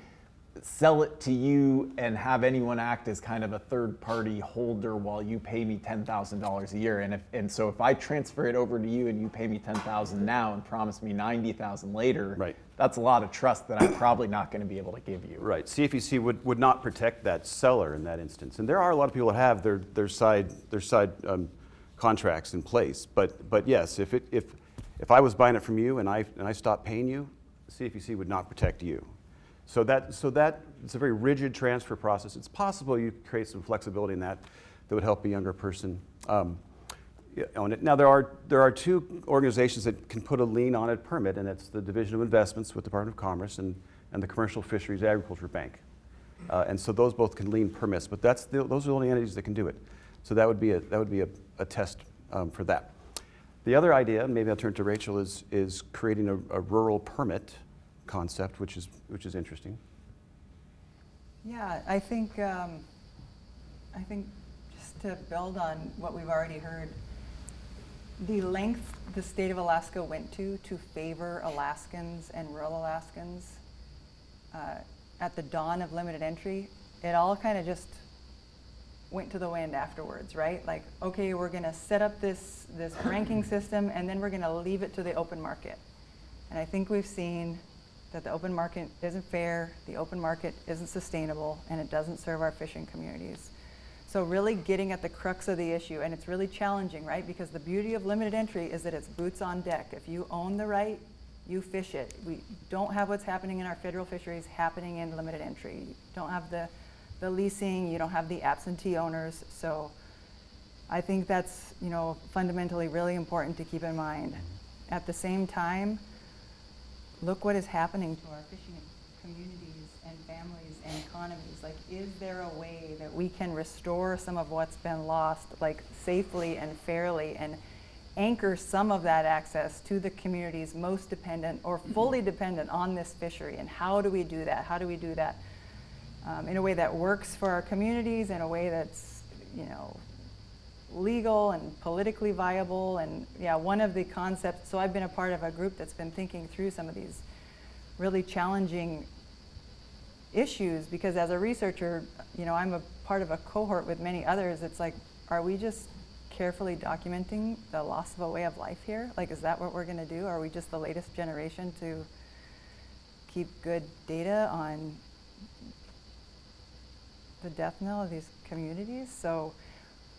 sell it to you and have anyone act as kind of a third party holder while you pay me $10,000 a year. And so if I transfer it over to you and you pay me $10,000 now and promise me $90,000 later, Right. That's a lot of trust that I'm probably not going to be able to give you. Right. CFEC would not protect that seller in that instance, and there are a lot of people that have their side contracts in place. But yes, if I was buying it from you and I stopped paying you, CFEC would not protect you. So that it's a very rigid transfer process. It's possible you create some flexibility in that would help a younger person own it. Now there are 2 organizations that can put a lien on a permit, and it's the Division of Investments with the Department of Commerce and the Commercial Fisheries Agriculture Bank. And so those both can lien permits, but those are the only entities that can do it. So that would be a test for that. The other idea, maybe I'll turn to Rachel, is creating a rural permit concept, which is interesting. Yeah, I think just to build on what we've already heard, the length the state of Alaska went to favor Alaskans and rural Alaskans at the dawn of limited entry, it all kind of just went to the wind afterwards, right? Like, okay, we're going to set up this ranking system, and then we're going to leave it to the open market. And I think we've seen that the open market isn't fair, the open market isn't sustainable, and it doesn't serve our fishing communities. So really getting at the crux of the issue, and it's really challenging, right? Because the beauty of limited entry is that it's boots on deck. If you own the right, you fish it. We don't have what's happening in our federal fisheries happening in limited entry. You don't have the leasing, you don't have the absentee owners. So I think that's, fundamentally really important to keep in mind. At the same time, look what is happening to our fishing communities and families and economies. Like, is there a way that we can restore some of what's been lost, like safely and fairly, anchor some of that access to the communities most dependent or fully dependent on this fishery. And how do we do that? How do we do that in a way that works for our communities, in a way that's, you know, legal and politically viable? And yeah, one of the concepts, so I've been a part of a group that's been thinking through some of these really challenging issues, because as a researcher, you know, I'm a part of a cohort with many others. It's like, are we just carefully documenting the loss of a way of life here? Like, is that what we're going to do? Are we just the latest generation to keep good data on the death knell of these communities? So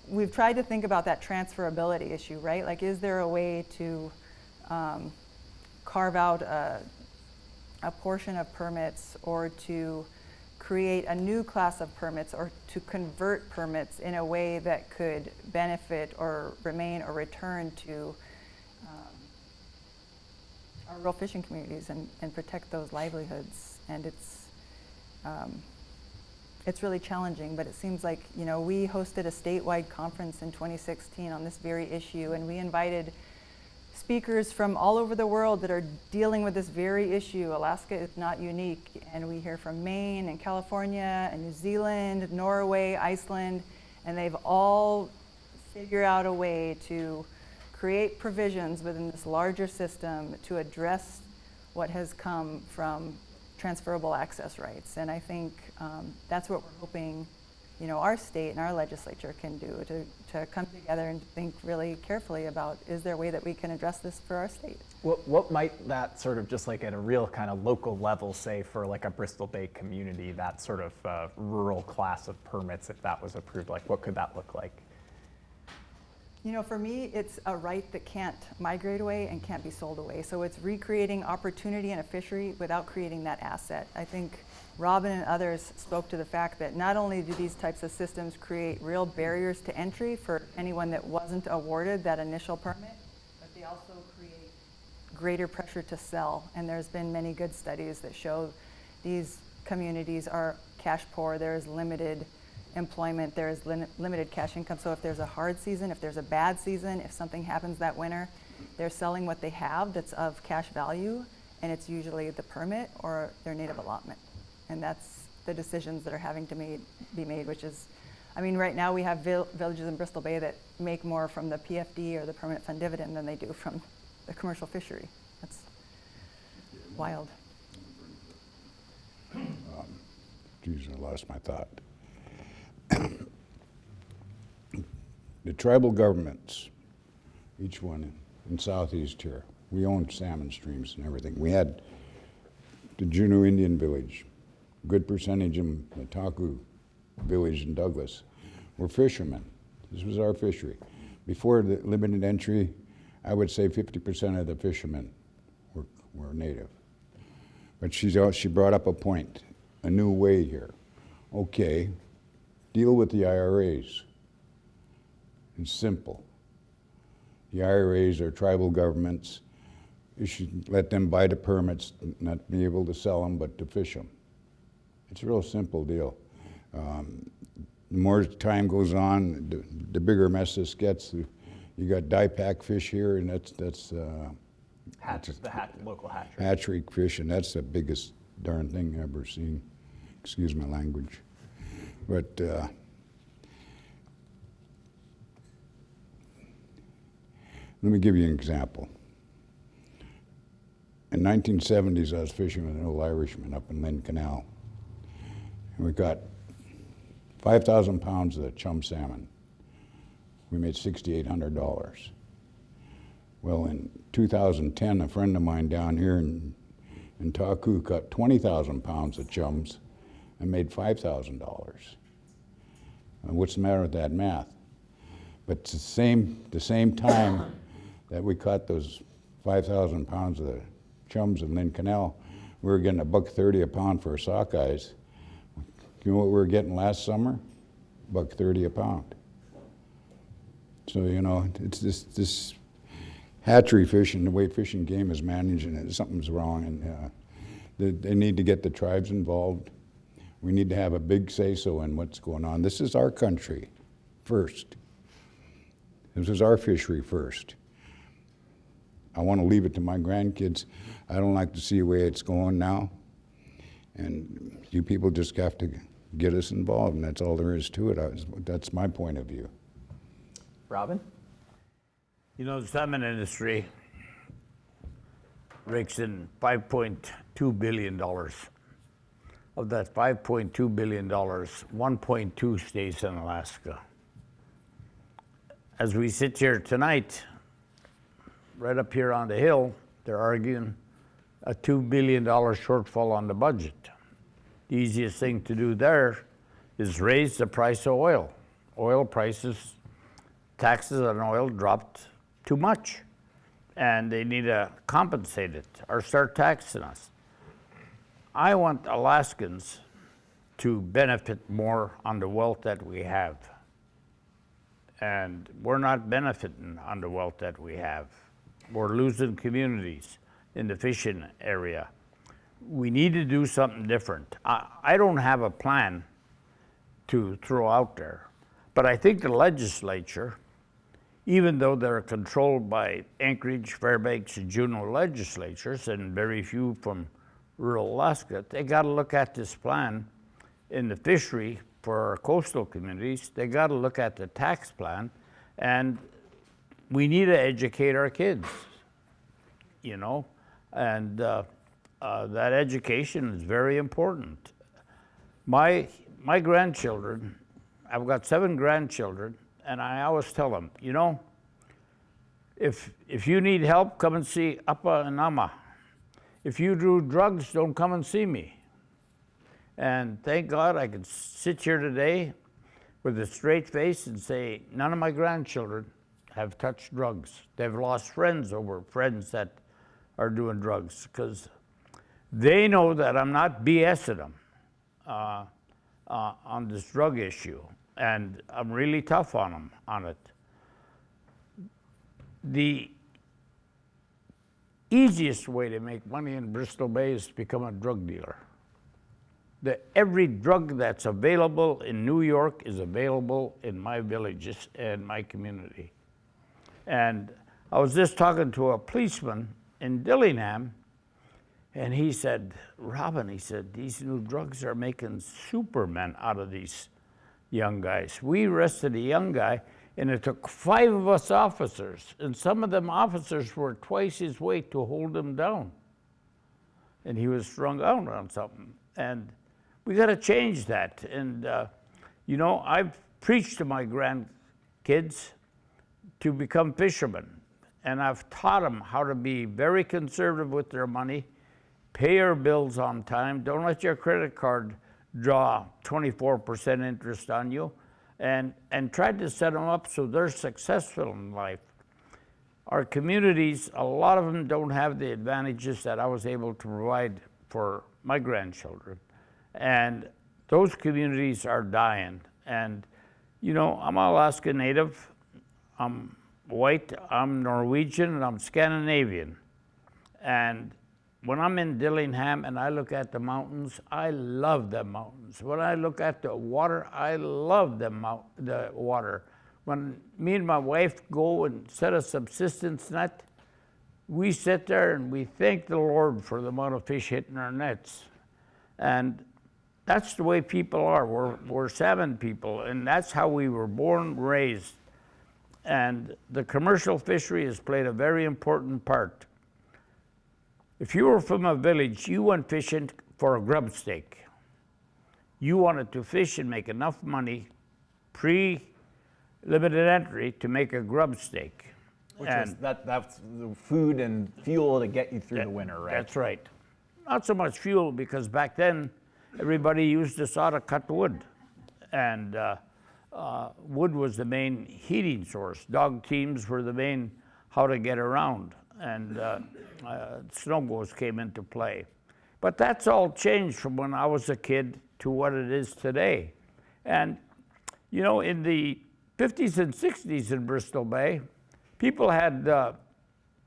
we've tried to think about that transferability issue, right? Like, is there a way to carve out a portion of permits, or to create a new class of permits, or to convert permits in a way that could benefit or remain or return to our rural fishing communities and protect those livelihoods? And it's really challenging, but it seems like, you know, we hosted a statewide conference in 2016 on this very issue, and we invited speakers from all over the world that are dealing with this very issue. Alaska is not unique, and we hear from Maine and California and New Zealand, Norway, Iceland, and they've all figured out a way to create provisions within this larger system to address what has come from transferable access rights. And I think that's what we're hoping, you know, our state and our legislature can do, to come together and think really carefully about, is there a way that we can address this for our state? What might that sort of, just like at a real kind of local level, say for like a Bristol Bay community, that sort of rural class of permits, if that was approved, like what could that look like? You know, for me, it's a right that can't migrate away and can't be sold away. So it's recreating opportunity in a fishery without creating that asset. I think Robin and others spoke to the fact that not only do these types of systems create real barriers to entry for anyone that wasn't awarded that initial permit, but they also create greater pressure to sell. And there's been many good studies that show these communities are cash poor. There's limited employment, there's limited cash income. So if there's a hard season, if there's a bad season, if something happens that winter, they're selling what they have that's of cash value, and it's usually the permit or their native allotment. And that's the decisions that are having to be made, which is, I mean, right now we have villages in Bristol Bay that make more from the PFD or the permanent fund dividend than they do from the commercial fishery. That's wild. Geez, I lost my thought. The tribal governments, each one in Southeast here, we owned salmon streams and everything. We had the Juneau Indian Village, a good percentage in the Taku Village in Douglas were fishermen. This was our fishery. Before the limited entry, I would say 50% of the fishermen were native. But she brought up a point, a new way here. Okay, deal with the IRAs. It's simple. The IRAs are tribal governments. You should let them buy the permits, not be able to sell them, but to fish them. It's a real simple deal. The more time goes on, the bigger mess this gets. You got die-pack fish here, and that's local hatchery. Hatchery fish, and that's the biggest darn thing I've ever seen. Excuse my language. But let me give you an example. In 1970s, I was fishing with an old Irishman up in Lynn Canal. And we got 5,000 pounds of the chum salmon. We made $6,800. Well, in 2010, a friend of mine down here in Taku caught 20,000 pounds of chums and made $5,000. What's the matter with that math? But the same time that we caught those 5,000 pounds of the chums in Lynn Canal, we were getting $1.30 a pound for our sockeyes. You know what we were getting last summer? $1.30 a pound. So, you know, it's this hatchery fishing, the way Fish and Game is managing it, something's wrong, and they need to get the tribes involved. We need to have a big say-so in what's going on. This is our country first. This is our fishery first. I want to leave it to my grandkids. I don't like to see the way it's going now. And you people just have to get us involved, and that's all there is to it. That's my point of view. Robin? You know, the salmon industry rakes in $5.2 billion. Of that $5.2 billion, 1.2 stays in Alaska. As we sit here tonight, right up here on the hill, they're arguing a $2 billion shortfall on the budget. The easiest thing to do there is raise the price of oil. Oil prices, taxes on oil dropped too much, and they need to compensate it or start taxing us. I want Alaskans to benefit more on the wealth that we have. And we're not benefiting on the wealth that we have. We're losing communities in the fishing area. We need to do something different. I don't have a plan to throw out there, but I think the legislature, even though they're controlled by Anchorage, Fairbanks, and Juneau legislatures, and very few from rural Alaska, they got to look at this plan in the fishery for our coastal communities. They got to look at the tax plan, and we need to educate our kids, you know, and that education is very important. My grandchildren, I've got 7 grandchildren, and I always tell them, you know, if you need help, come and see Appa and Amma. If you do drugs, don't come and see me. And thank God I can sit here today with a straight face and say, none of my grandchildren have touched drugs. They've lost friends over friends that are doing drugs, because they know that I'm not BSing them on this drug issue. And I'm really tough on them on it. The easiest way to make money in Bristol Bay is to become a drug dealer. Every drug that's available in New York is available in my villages and my community. And I was just talking to a policeman in Dillingham, and he said, Robin, he said, these new drugs are making supermen out of these young guys. We arrested a young guy, and it took 5 of us officers, and some of them officers were twice his weight to hold him down. And he was strung out on something. And we got to change that. And, you know, I've preached to my grandkids to become fishermen. And I've taught them how to be very conservative with their money, pay your bills on time, don't let your credit card draw 24% interest on you, and tried to set them up so they're successful in life. Our communities, a lot of them don't have the advantages that I was able to provide for my grandchildren. And those communities are dying. And, you know, I'm an Alaska native, I'm white, I'm Norwegian, and I'm Scandinavian. And when I'm in Dillingham and I look at the mountains, I love the mountains. When I look at the water, I love the water. When me and my wife go and set a subsistence net, we sit there and we thank the Lord for the amount of fish hitting our nets. And that's the way people are. We're salmon people, and that's how we were born, raised. And the commercial fishery has played a very important part. If you were from a village, you went fishing for a grub stake. You wanted to fish and make enough money, pre-limited entry, to make a grub stake. Which is that's the food and fuel to get you through the winter, right? That's right. Not so much fuel, because back then, everybody used the saw to cut wood. And wood was the main heating source. Dog teams were the main how to get around. And snowmobiles came into play. But that's all changed from when I was a kid to what it is today. And, you know, in the 50s and 60s in Bristol Bay, people had,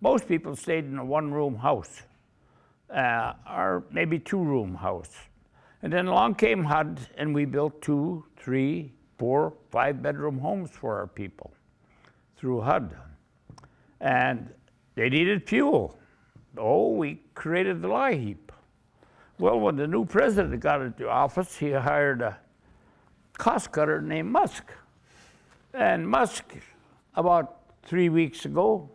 most people stayed in a 1-room house, or maybe 2-room house. And then along came HUD, and we built 2, 3, 4, 5-bedroom homes for our people through HUD. And They needed fuel. Oh, we created the Laiti. Well, when the new president got into office, he hired a cost cutter named Musk. And Musk, about 3 weeks ago,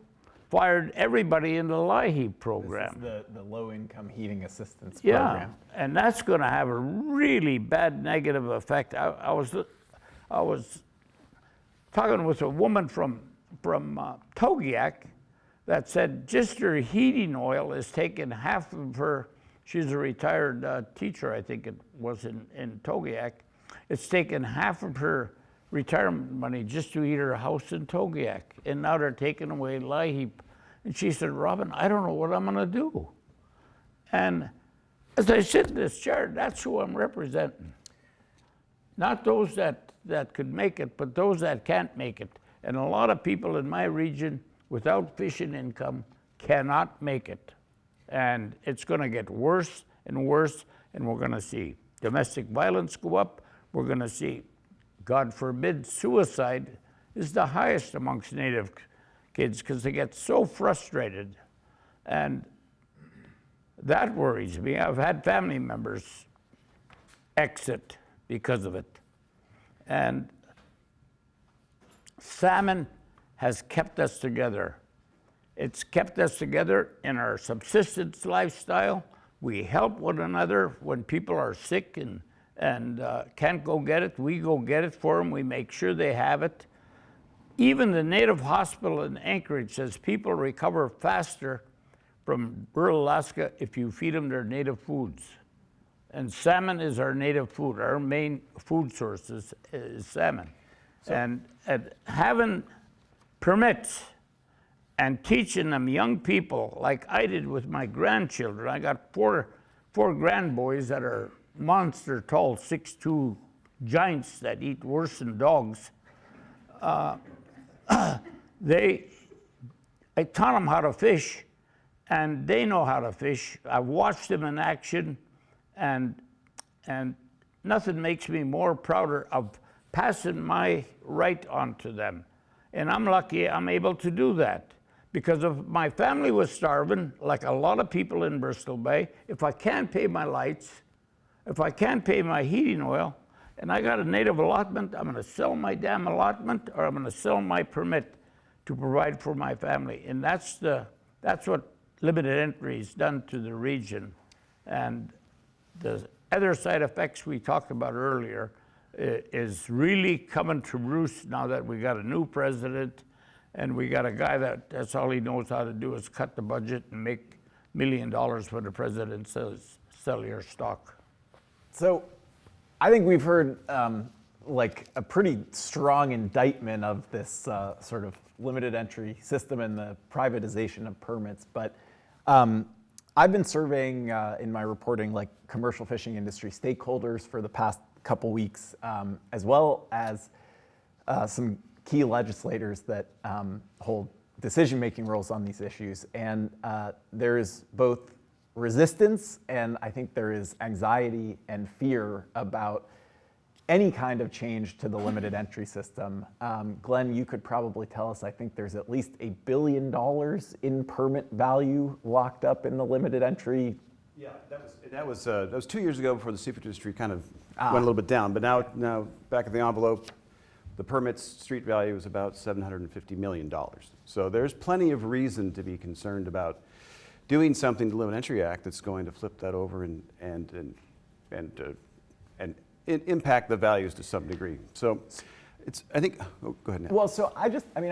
fired everybody in the Laiti program. This is the low-income heating assistance Yeah, program. and that's going to have a really bad negative effect. I was talking with a woman from Togiak that said just her heating oil is taking half of her. She's a retired teacher, I think it was in Togiak. It's taken half of her retirement money just to heat her house in Togiak, and now they're taking away Laiti. And she said, Robin, I don't know what I'm going to do. And as I sit in this chair, that's who I'm representing. Not those that could make it, but those that can't make it. And a lot of people in my region without fishing income cannot make it. And it's going to get worse and worse, and we're going to see domestic violence go up. We're going to see, God forbid, suicide is the highest amongst Native kids because they get so frustrated. And that worries me. I've had family members exit because of it. And salmon has kept us together. It's kept us together in our subsistence lifestyle. We help one another when people are sick and can't go get it. We go get it for them. We make sure they have it. Even the Native Hospital in Anchorage says people recover faster from rural Alaska if you feed them their native foods. And salmon is our native food. Our main food source is salmon. And having permits and teaching them young people like I did with my grandchildren. I got four grandboys that are monster tall, 6'2" giants that eat worse than dogs. I taught them how to fish, and they know how to fish. I've watched them in action, and nothing makes me more prouder of passing my right on to them. And I'm lucky I'm able to do that. Because if my family was starving, like a lot of people in Bristol Bay, if I can't pay my lights, if I can't pay my heating oil, and I got a native allotment, I'm going to sell my damn allotment, or I'm going to sell my permit to provide for my family. And that's what limited entry has done to the region. And the other side effects we talked about earlier is really coming to roost now that we got a new president, and we got a guy that's all he knows how to do is cut the budget and make $1 million when the president says, sell your stock. So I think we've heard like a pretty strong indictment of this sort of limited entry system and the privatization of permits. But I've been surveying in my reporting like commercial fishing industry stakeholders for the past couple weeks, as well as some key legislators that hold decision-making roles on these issues. And there is both resistance and I think there is anxiety and fear about any kind of change to the limited entry system. Glenn, you could probably tell us, I think there's at least $1 billion in permit value locked up in the limited entry. Yeah, that was 2 years ago before the seafood industry kind of went a little bit down. But now back in the envelope, the permit's street value is about $750 million. So there's plenty of reason to be concerned about doing something to the Limited Entry Act that's going to flip that over and impact the values to some degree. So it's, I think, oh, go ahead now. Well, so I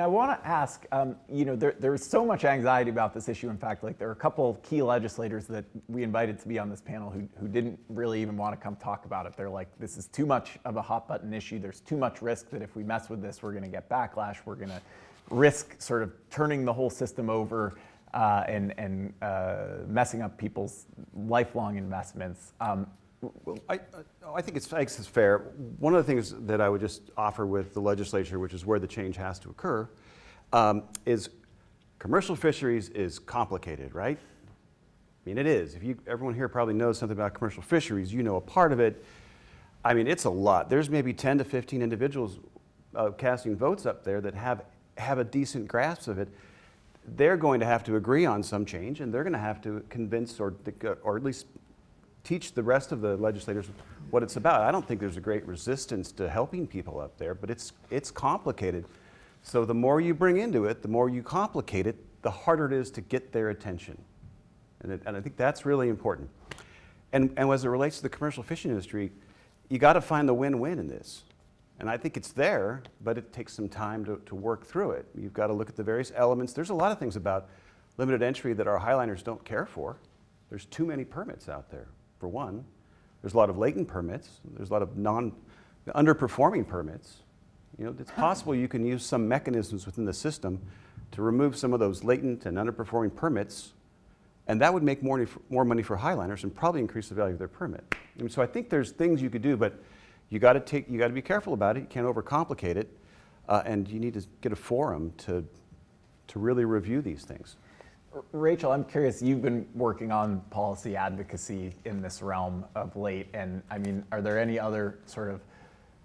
want to ask, there's so much anxiety about this issue. In fact, like there are a couple of key legislators that we invited to be on this panel who didn't really even want to come talk about it. They're like, this is too much of a hot button issue. There's too much risk that if we mess with this, we're going to get backlash. We're going to risk sort of turning the whole system over and messing up people's lifelong investments. Well, I think it's fair. One of the things that I would just offer with the legislature, which is where the change has to occur, is commercial fisheries is complicated, right? I mean, it is. Everyone here probably knows something about commercial fisheries. You know a part of it. I mean, it's a lot. There's maybe 10 to 15 individuals casting votes up there that have a decent grasp of it. they're going to have to agree on some change, and they're going to have to convince or at least teach the rest of the legislators what it's about. I don't think there's a great resistance to helping people up there, but it's complicated. So the more you bring into it, the more you complicate it, the harder it is to get their attention. And I think that's really important. And as it relates to the commercial fishing industry, you got to find the win-win in this. And I think it's there, but it takes some time to work through it. You've got to look at the various elements. There's a lot of things about limited entry that our highliners don't care for. There's too many permits out there, for one. There's a lot of latent permits. There's a lot of underperforming permits. You know, it's possible you can use some mechanisms within the system to remove some of those latent and underperforming permits, and that would make more money for highliners and probably increase the value of their permit. And so I think there's things you could do, but you got to be careful about it. You can't overcomplicate it, and you need to get a forum to really review these things. Rachel, I'm curious, you've been working on policy advocacy in this realm of late, and I mean, are there any other sort of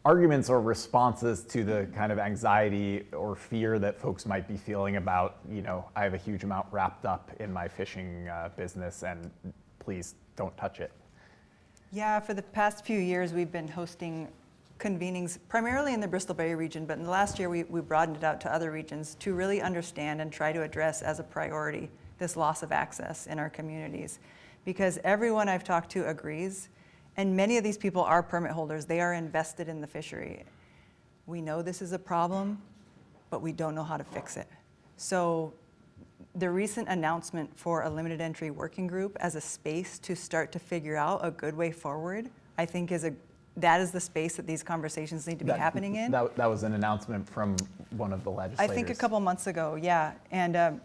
arguments or responses to the kind of anxiety or fear that folks might be feeling about, you know, I have a huge amount wrapped up in my fishing business and please don't touch it? Yeah, for the past few years, we've been hosting convenings primarily in the Bristol Bay region, but in the last year we broadened it out to other regions to really understand and try to address as a priority this loss of access in our communities. Because everyone I've talked to agrees, and many of these people are permit holders. They are invested in the fishery. We know this is a problem, but we don't know how to fix it. So the recent announcement for a limited entry working group as a space to start to figure out a good way forward, I think that is the space that these conversations need to be happening in. That was an announcement from one of the legislators. I think a couple months ago, yeah. And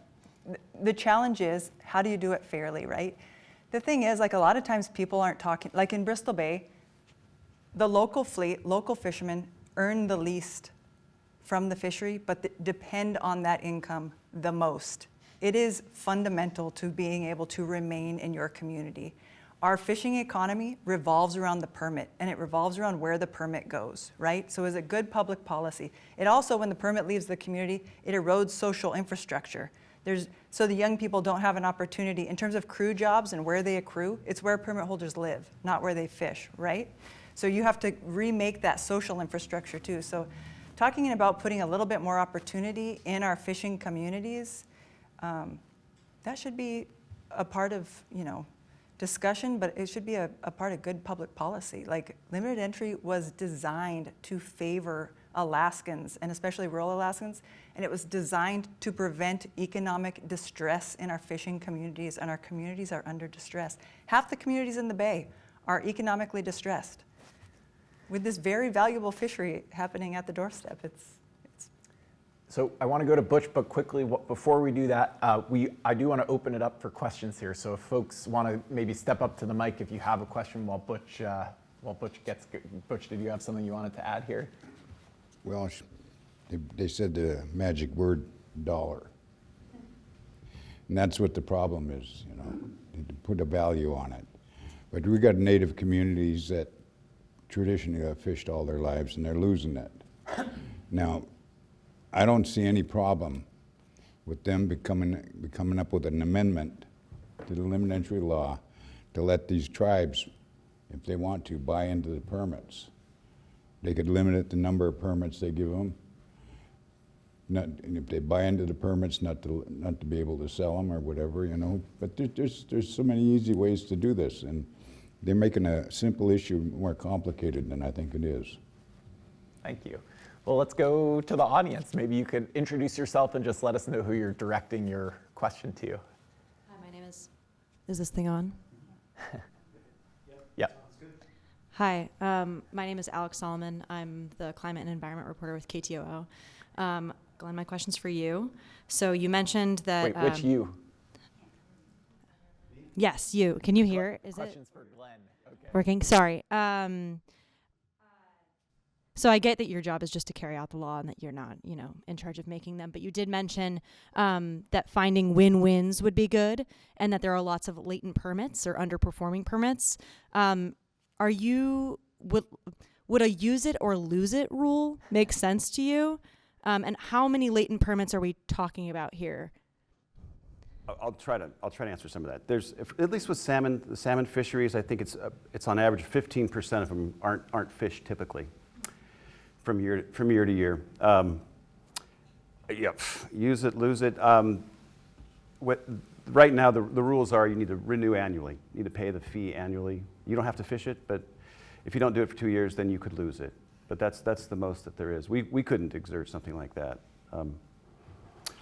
the challenge is, how do you do it fairly, right? The thing is, like, a lot of times people aren't talking, like in Bristol Bay, the local fleet, local fishermen earn the least from the fishery, but depend on that income the most. It is fundamental to being able to remain in your community. Our fishing economy revolves around the permit, and it revolves around where the permit goes, right? So is it good public policy? It also, when the permit leaves the community, it erodes social infrastructure. So the young people don't have an opportunity. In terms of crew jobs and where they accrue, it's where permit holders live, not where they fish, right? So you have to remake that social infrastructure too. So talking about putting a little bit more opportunity in our fishing communities, that should be a part of, you know, discussion, but it should be a part of good public policy. Like, limited entry was designed to favor Alaskans, and especially rural Alaskans, and it was designed to prevent economic distress in our fishing communities, and our communities are under distress. Half the communities in the Bay are economically distressed. With this very valuable fishery happening at the doorstep, So I want to go to Butch, but quickly, before we do that, I do want to open it up for questions here. So if folks want to maybe step up to the mic if you have a question while Butch gets. Butch, did you have something you wanted to add here? Well, they said the magic word, dollar. And that's what the problem is, you know, to put a value on it. But we got native communities that traditionally have fished all their lives, and they're losing it. Now, I don't see any problem with them coming up with an amendment to the limited entry law to let these tribes, if they want to, buy into the permits. They could limit the number of permits they give them. And if they buy into the permits, not to be able to sell them or whatever, you know. But there's so many easy ways to do this, and they're making a simple issue more complicated than I think it is. Thank you. Well, let's go to the audience. Maybe you could introduce yourself and just let us know who you're directing your question to. Hi, my name is this thing on? Yeah. Hi, my name is Alex Solomon. I'm the climate and environment reporter with KTOO. Glenn, my question's for you. So you mentioned that... Wait, which you? Yes, you. Can you hear? Is Questions it for Glenn. Okay. working? Sorry. So I get that your job is just to carry out the law and that you're not, you know, in charge of making them. But you did mention that finding win-wins would be good, and that there are lots of latent permits or underperforming permits. Would a use it or lose it rule make sense to you? And how many latent permits are we talking about here? I'll try to answer some of that. There's, at least with salmon, the salmon fisheries, I think it's on average 15% of them aren't fished typically from year to year. Yeah, use it, lose it. Right now, the rules are you need to renew annually. You need to pay the fee annually. You don't have to fish it, but if you don't do it for 2 years, then you could lose it. But that's the most that there is. We couldn't exert something like that.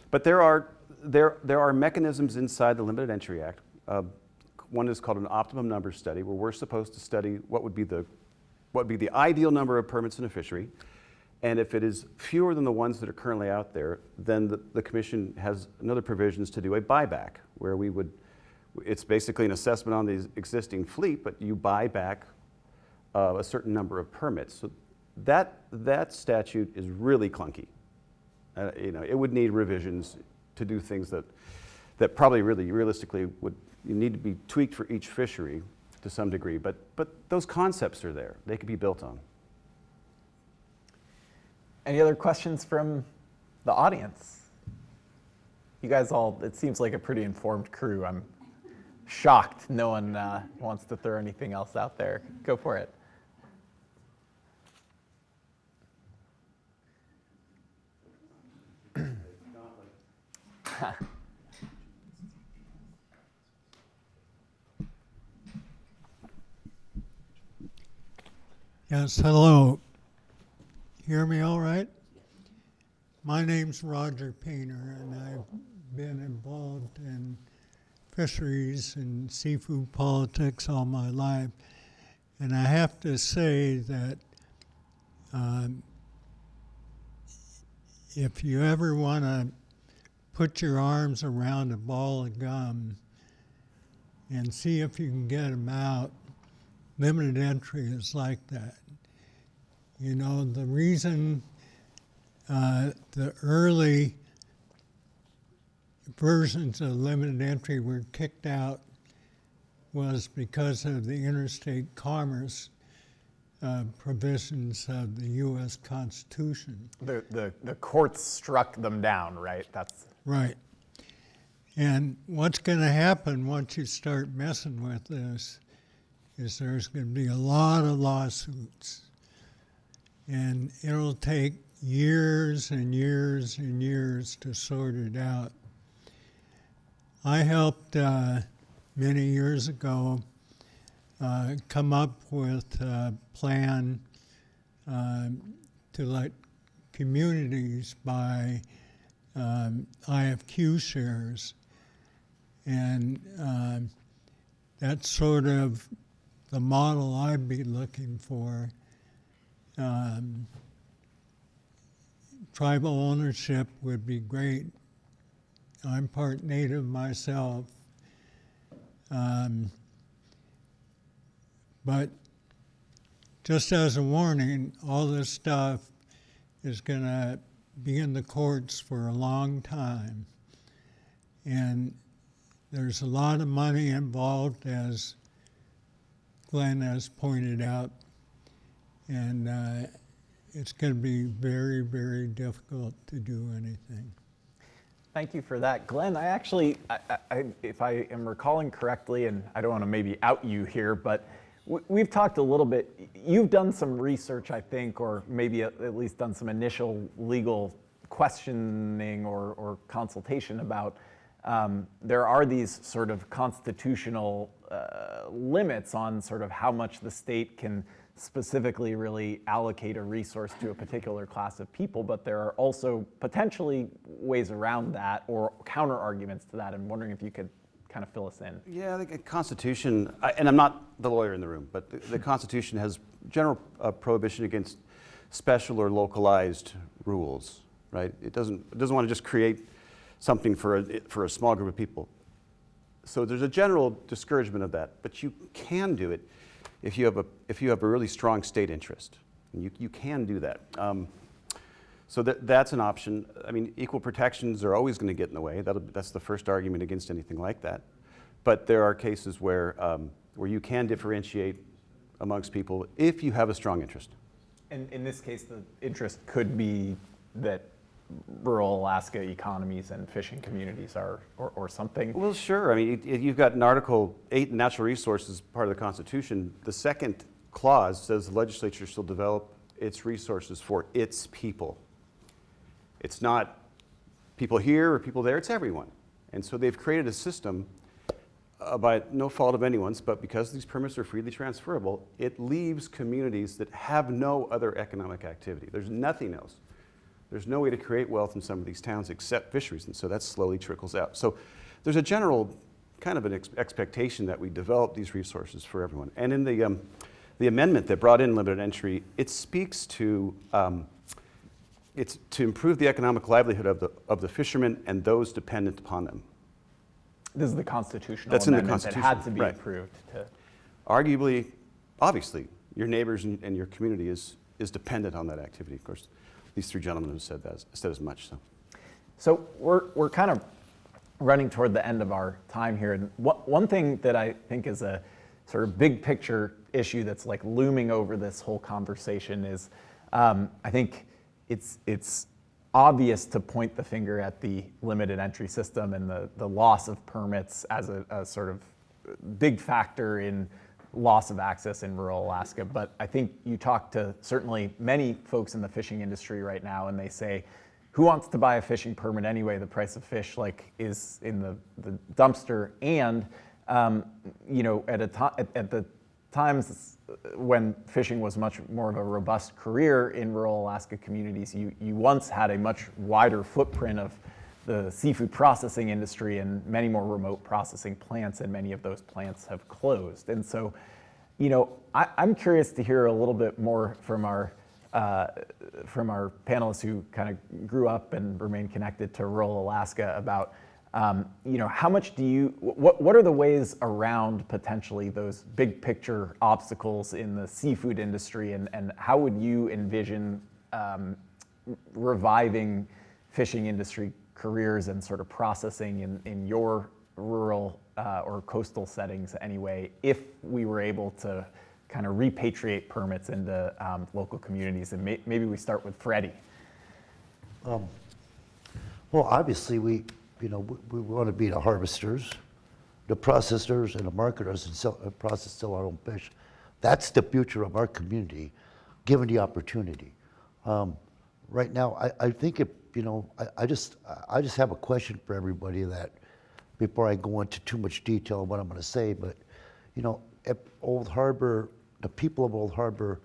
But there are mechanisms inside the Limited Entry Act. One is called an optimum number study, where we're supposed to study what would be the ideal number of permits in a fishery. And if it is fewer than the ones that are currently out there, then the commission has another provisions to do a buyback, where it's basically an assessment on the existing fleet, but you buy back a certain number of permits. So that statute is really clunky. It would need revisions to do things that probably really realistically would need to be tweaked for each fishery to some degree. But those concepts are there. They could be built on. Any other questions from the audience? You guys all, it seems like a pretty informed crew. I'm shocked no one wants to throw anything else out there. Go for it. Yes, hello. Hear me all right? My name's Roger Painter, and I've been involved in fisheries and seafood politics all my life. And I have to say that if you ever want to put your arms around a ball of gum and see if you can get them out, limited entry is like that. You know, the reason the early versions of limited entry were kicked out was because of the interstate commerce provisions of the U.S. Constitution. The courts struck them down, right? That's right. And what's going to happen once you start messing with this is there's going to be a lot of lawsuits. And it'll take years and years and years to sort it out. I helped many years ago come up with a plan to let communities buy IFQ shares. And that's sort of the model I'd be looking for. Tribal ownership would be great. I'm part native myself. But just as a warning, all this stuff is going to be in the courts for a long time. And there's a lot of money involved, as Glenn has pointed out. And it's going to be very, very difficult to do anything. Thank you for that. Glenn, I actually, if I am recalling correctly, and I don't want to maybe out you here, but we've talked a little bit, you've done some research, I think, or maybe at least done some initial legal questioning or consultation about there are these sort of constitutional limits on sort of how much the state can specifically really allocate a resource to a particular class of people, but there are also potentially ways around that or counter arguments to that. I'm wondering if you could kind of fill us in. Yeah, the Constitution, and I'm not the lawyer in the room, but the Constitution has general prohibition against special or localized rules, right? It doesn't want to just create something for a small group of people. So there's a general discouragement of that, but you can do it if you have a really strong state interest. And you can do that. So that's an option. I mean, equal protections are always going to get in the way. That's the first argument against anything like that. But there are cases where you can differentiate amongst people if you have a strong interest. And in this case, the interest could be that rural Alaska economies and fishing communities are, or something? Well, sure. I mean, you've got in Article 8, Natural Resources, part of the Constitution. The second clause says the legislature shall develop its resources for its people. It's not people here or people there, it's everyone. And so they've created a system by no fault of anyone's, but because these permits are freely transferable, it leaves communities that have no other economic activity. There's nothing else. There's no way to create wealth in some of these towns except fisheries, and so that slowly trickles out. So there's a general kind of an expectation that we develop these resources for everyone. And in the amendment that brought in limited entry, it speaks to it's to improve the economic livelihood of the fishermen and those dependent upon them. This is the constitutional That's in the amendment Constitution, that had to be right. approved. Arguably, obviously, your neighbors and your community is dependent on that activity. Of course, these three gentlemen have said as much. So we're kind of running toward the end of our time here, and one thing that I think is a sort of big picture issue that's like looming over this whole conversation is, I think it's obvious to point the finger at the limited entry system and the loss of permits as a sort of big factor in loss of access in rural Alaska. But I think you talk to certainly many folks in the fishing industry right now, and they say, who wants to buy a fishing permit anyway? The price of fish is in the dumpster. And at the times when fishing was much more of a robust career in rural Alaska communities, you once had a much wider footprint of the seafood processing industry and many more remote processing plants, and many of those plants have closed. And so, I'm curious to hear a little bit more from our panelists who kind of grew up and remain connected to rural Alaska about how much what are the ways around potentially those big picture obstacles in the seafood industry, and how would you envision reviving fishing industry careers and sort of processing in your rural or coastal settings anyway, if we were able to kind of repatriate permits into local communities? And maybe we start with Freddie. Well, obviously we want to be the harvesters, the processors, and the marketers, and process our own fish. That's the future of our community, given the opportunity. Right now, I think I just have a question for everybody that, before I go into too much detail of what I'm going to say, but if Old Harbor, the people of Old Harbor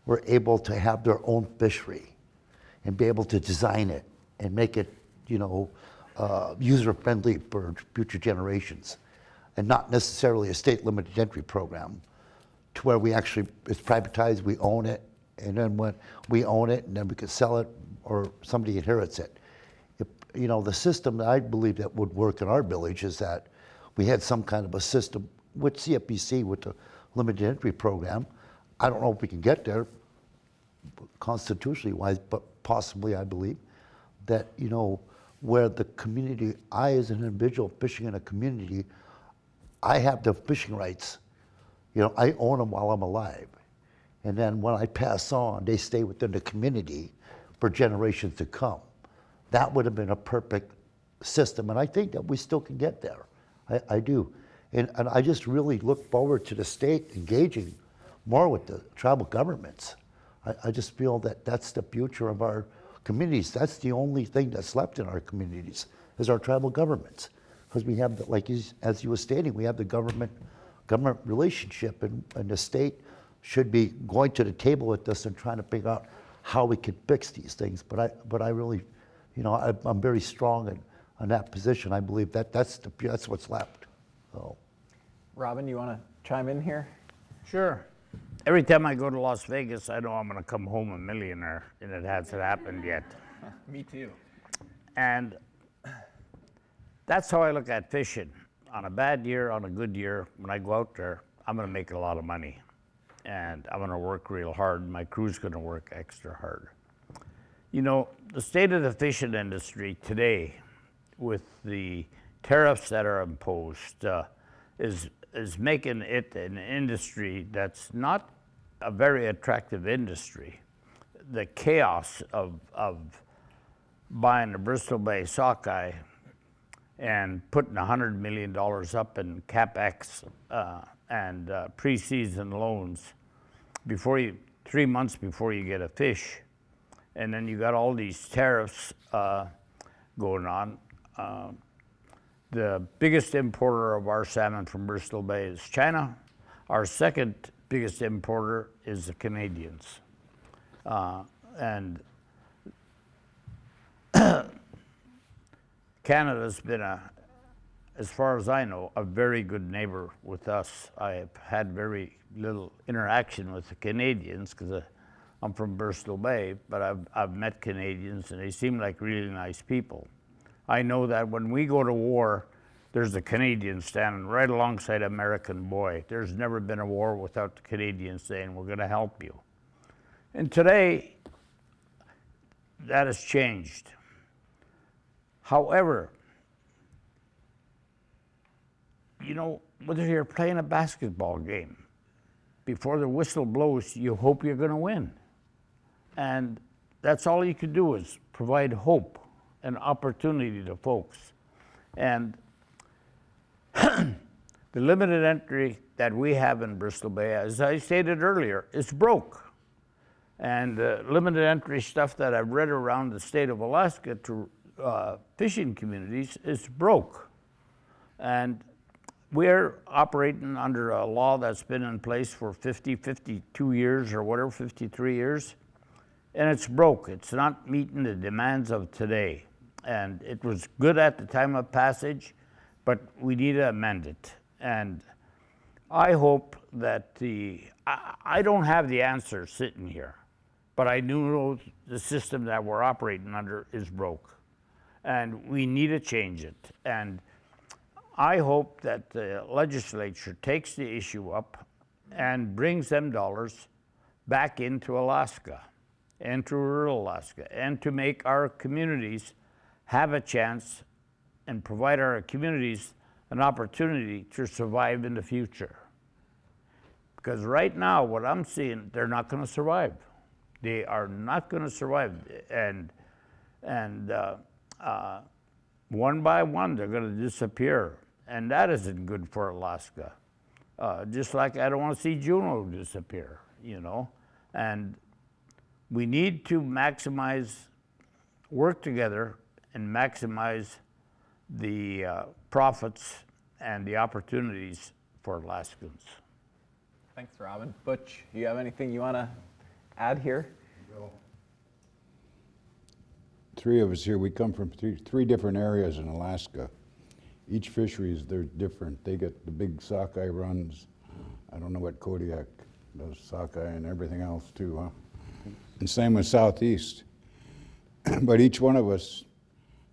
were able to have their own fishery and be able to design it and make it, user-friendly for future generations, and not necessarily a state limited entry program, to where it's privatized, we own it, and then when we own it, and then we could sell it, or somebody inherits it. The system that I believe that would work in our village is that we had some kind of a system with CFPC, with the limited entry program. I don't know if we can get there constitutionally wise, but possibly I believe that, where the community, I as an individual fishing in a community, I have the fishing rights. I own them while I'm alive. And then when I pass on, they stay within the community for generations to come. That would have been a perfect system, and I think that we still can get there. I do. And I just really look forward to the state engaging more with the tribal governments. I just feel that that's the future of our communities. That's the only thing that's left in our communities, is our tribal governments. Because we have, as you were stating, we have the government relationship, and the state should be going to the table with us and trying to figure out how we can fix these things. But I really, I'm very strong in that position. I believe that's what's left. So. Robin, you want to chime in here? Sure. Every time I go to Las Vegas, I know I'm going to come home a millionaire, and it hasn't happened yet. Me too. And that's how I look at fishing. On a bad year, on a good year, when I go out there, I'm going to make a lot of money. And I'm going to work real hard. My crew's going to work extra hard. The state of the fishing industry today, with the tariffs that are imposed, is making it an industry that's not a very attractive industry. The chaos of buying the Bristol Bay sockeye and putting $100 million up in CapEx and pre-season loans 3 months before you get a fish. And then you got all these tariffs going on. The biggest importer of our salmon from Bristol Bay is China. Our second biggest importer is the Canadians. And Canada's been, as far as I know, a very good neighbor with us. I have had very little interaction with the Canadians because I'm from Bristol Bay, but I've met Canadians and they seem like really nice people. I know that when we go to war, there's a Canadian standing right alongside an American boy. There's never been a war without the Canadians saying, we're gonna help you. And today, that has changed. However, you know, whether you're playing a basketball game, before the whistle blows, you hope you're gonna win. And that's all you can do is provide hope and opportunity to folks. And the limited entry that we have in Bristol Bay, as I stated earlier, is broke. And limited entry stuff that I've read around the state of Alaska to fishing communities is broke. And we're operating under a law that's been in place for 52 years or whatever, 53 years. And it's broke. It's not meeting the demands of today. And it was good at the time of passage, but we need to amend it. And I hope that I don't have the answer sitting here, but I do know the system that we're operating under is broke. And we need to change it. And I hope that the legislature takes the issue up and brings them dollars back into Alaska, into rural Alaska, and to make our communities have a chance and provide our communities an opportunity to survive in the future. Because right now, what I'm seeing, they're not going to survive. They are not going to survive. And one by one, they're going to disappear. And that isn't good for Alaska. Just like I don't want to see Juneau disappear, you know? And we need to work together and maximize the profits and the opportunities for Alaskans. Thanks, Robin. Butch, you have anything you want to add here? No. Three of us here, we come from three different areas in Alaska. Each fisheries, they're different. They get the big sockeye runs. I don't know what Kodiak does, sockeye and everything else too, huh? And same with Southeast. But each one of us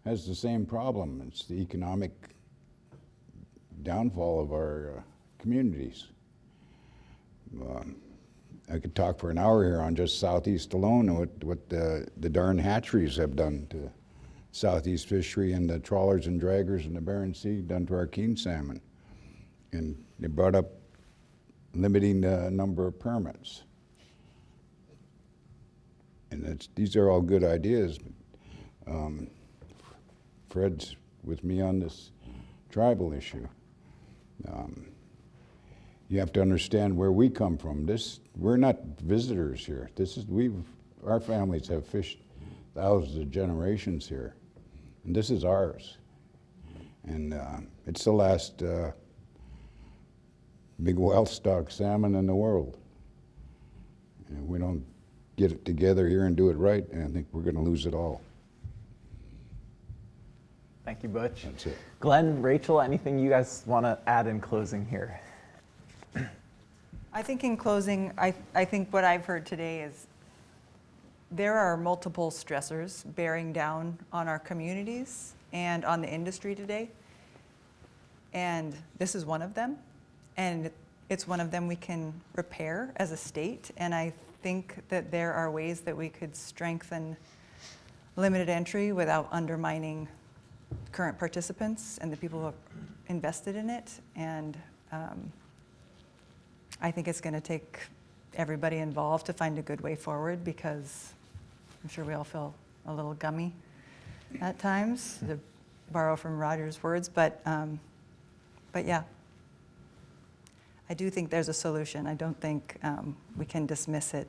has the same problem. It's the economic downfall of our communities. I could talk for an hour here on just Southeast alone, what the darn hatcheries have done to Southeast fishery and the trawlers and draggers in the Barents Sea done to our king salmon. And they brought up limiting the number of permits. And these are all good ideas. Fred's with me on this tribal issue. You have to understand where we come from. We're not visitors here. Our families have fished thousands of generations here, and this is ours. And it's the last big wild stock salmon in the world. And if we don't get it together here and do it right, and I think we're going to lose it all. Thank you, Butch. That's it. Glenn, Rachel, anything you guys want to add in closing here? I think in closing, I think what I've heard today is there are multiple stressors bearing down on our communities and on the industry today. And this is one of them. And it's one of them we can repair as a state. And I think that there are ways that we could strengthen limited entry without undermining current participants and the people who have invested in it. And I think it's going to take everybody involved to find a good way forward, because I'm sure we all feel a little gummy at times, to borrow from Roger's words, but yeah. I do think there's a solution. I don't think we can dismiss it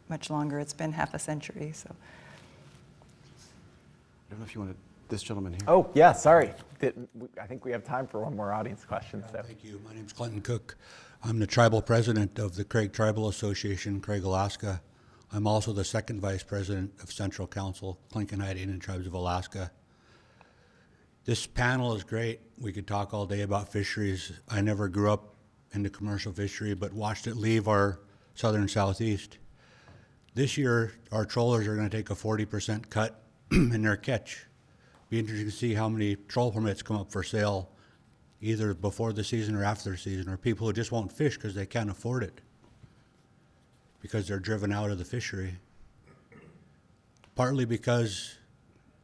much longer. It's been half a century, so. I don't know if you wanted this gentleman here. Oh, yeah, sorry. I think we have time for one more audience question. So. Thank you. My name's Clinton Cook. I'm the tribal president of the Craig Tribal Association, Craig, Alaska. I'm also the second vice president of Central Council, Tlingit Haight Indian Tribes of Alaska. This panel is great. We could talk all day about fisheries. I never grew up in the commercial fishery, but watched it leave our southern southeast. This year, our trawlers are going to take a 40% cut in their catch. Be interesting to see how many troll permits come up for sale, either before the season or after the season, or people who just won't fish because they can't afford it, because they're driven out of the fishery. Partly because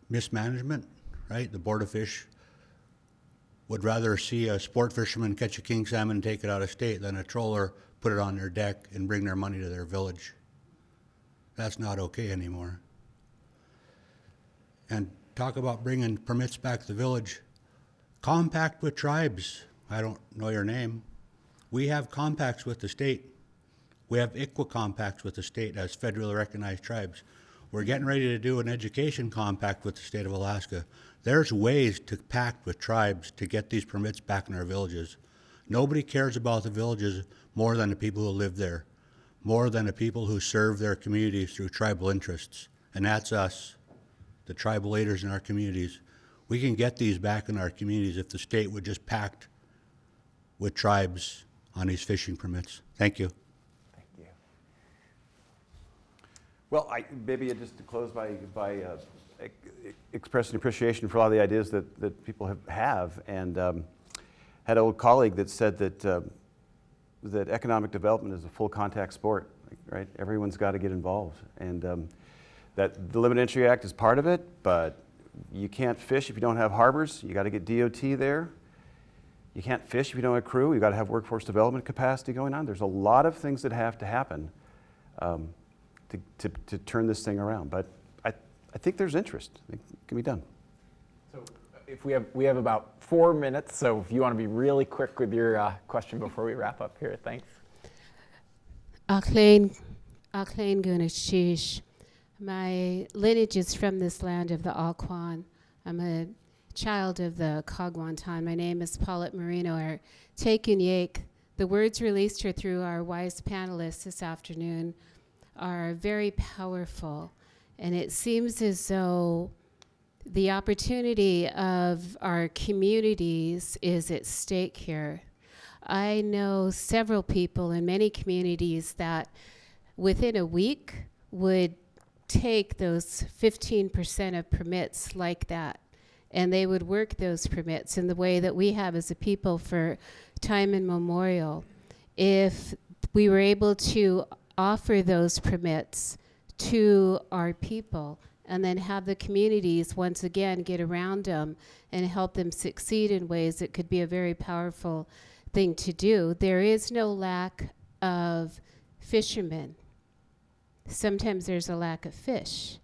mismanagement, right? The Board of Fish would rather see a sport fisherman catch a king salmon and take it out of state than a trawler put it on their deck and bring their money to their village. That's not okay anymore. And talk about bringing permits back to the village. Compact with tribes. I don't know your name. We have compacts with the state. We have ICWA compacts with the state as federally recognized tribes. We're getting ready to do an education compact with the state of Alaska. There's ways to pact with tribes to get these permits back in our villages. Nobody cares about the villages more than the people who live there, more than the people who serve their communities through tribal interests. And that's us, the tribal leaders in our communities. We can get these back in our communities if the state would just pact with tribes on these fishing permits. Thank you. Thank you. Well, maybe just to close by expressing appreciation for a lot of the ideas that people have and had an old colleague that said that economic development is a full contact sport, right? Everyone's got to get involved, and that the Limited Entry Act is part of it, but you can't fish if you don't have harbors. You got to get DOT there. You can't fish if you don't have crew. You got to have workforce development capacity going on. There's a lot of things that have to happen to turn this thing around, but I think there's interest. It can be done. So if we have about 4 minutes, so if you want to be really quick with your question before we wrap up here, thanks. Akhlain Gunashish. My lineage is from this land of the Alquan. I'm a child of the Kagwantan. My name is Paulette Marino, or Tekun Yake. The words released here through our wise panelists this afternoon are very powerful. And it seems as though the opportunity of our communities is at stake here. I know several people in many communities that within a week would take those 15% of permits like that, and they would work those permits in the way that we have as a people for time immemorial. If we were able to offer those permits to our people and then have the communities once again get around them and help them succeed in ways that could be a very powerful thing to do. There is no lack of fishermen. Sometimes there's a lack of fish,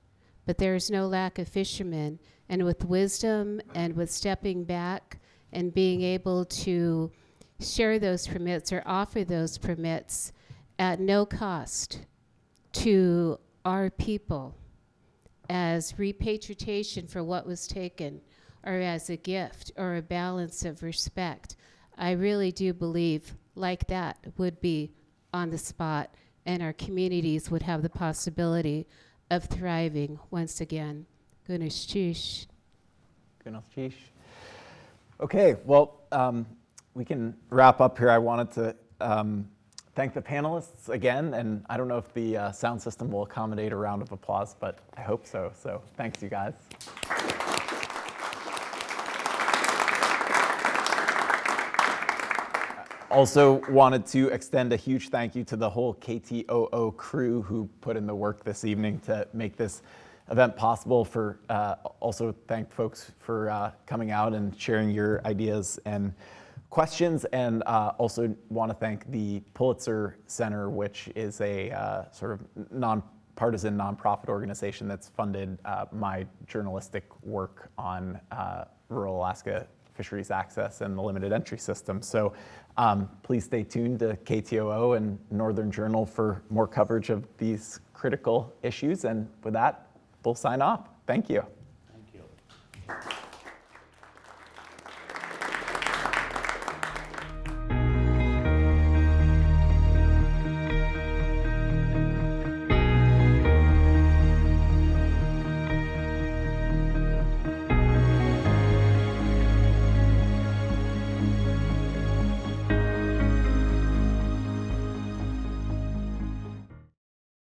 but there's no lack of fishermen. And with wisdom and with stepping back and being able to share those permits or offer those permits at no cost to our people as repatriation for what was taken, or as a gift or a balance of respect, I really do believe like that would be on the spot, and our communities would have the possibility of thriving once again. Gunashish. Gunashish. Okay, well, we can wrap up here. I wanted to thank the panelists again, and I don't know if the sound system will accommodate a round of applause, but I hope so. So thanks, you guys. Also wanted to extend a huge thank you to the whole KTOO crew who put in the work this evening to make this event possible. Also thank folks for coming out and sharing your ideas and questions, and also want to thank the Pulitzer Center, which is a sort of nonpartisan nonprofit organization that's funded my journalistic work on rural Alaska fisheries access and the limited entry system. So please stay tuned to KTOO and Northern Journal for more coverage of these critical issues. And with that, we'll sign off. Thank you.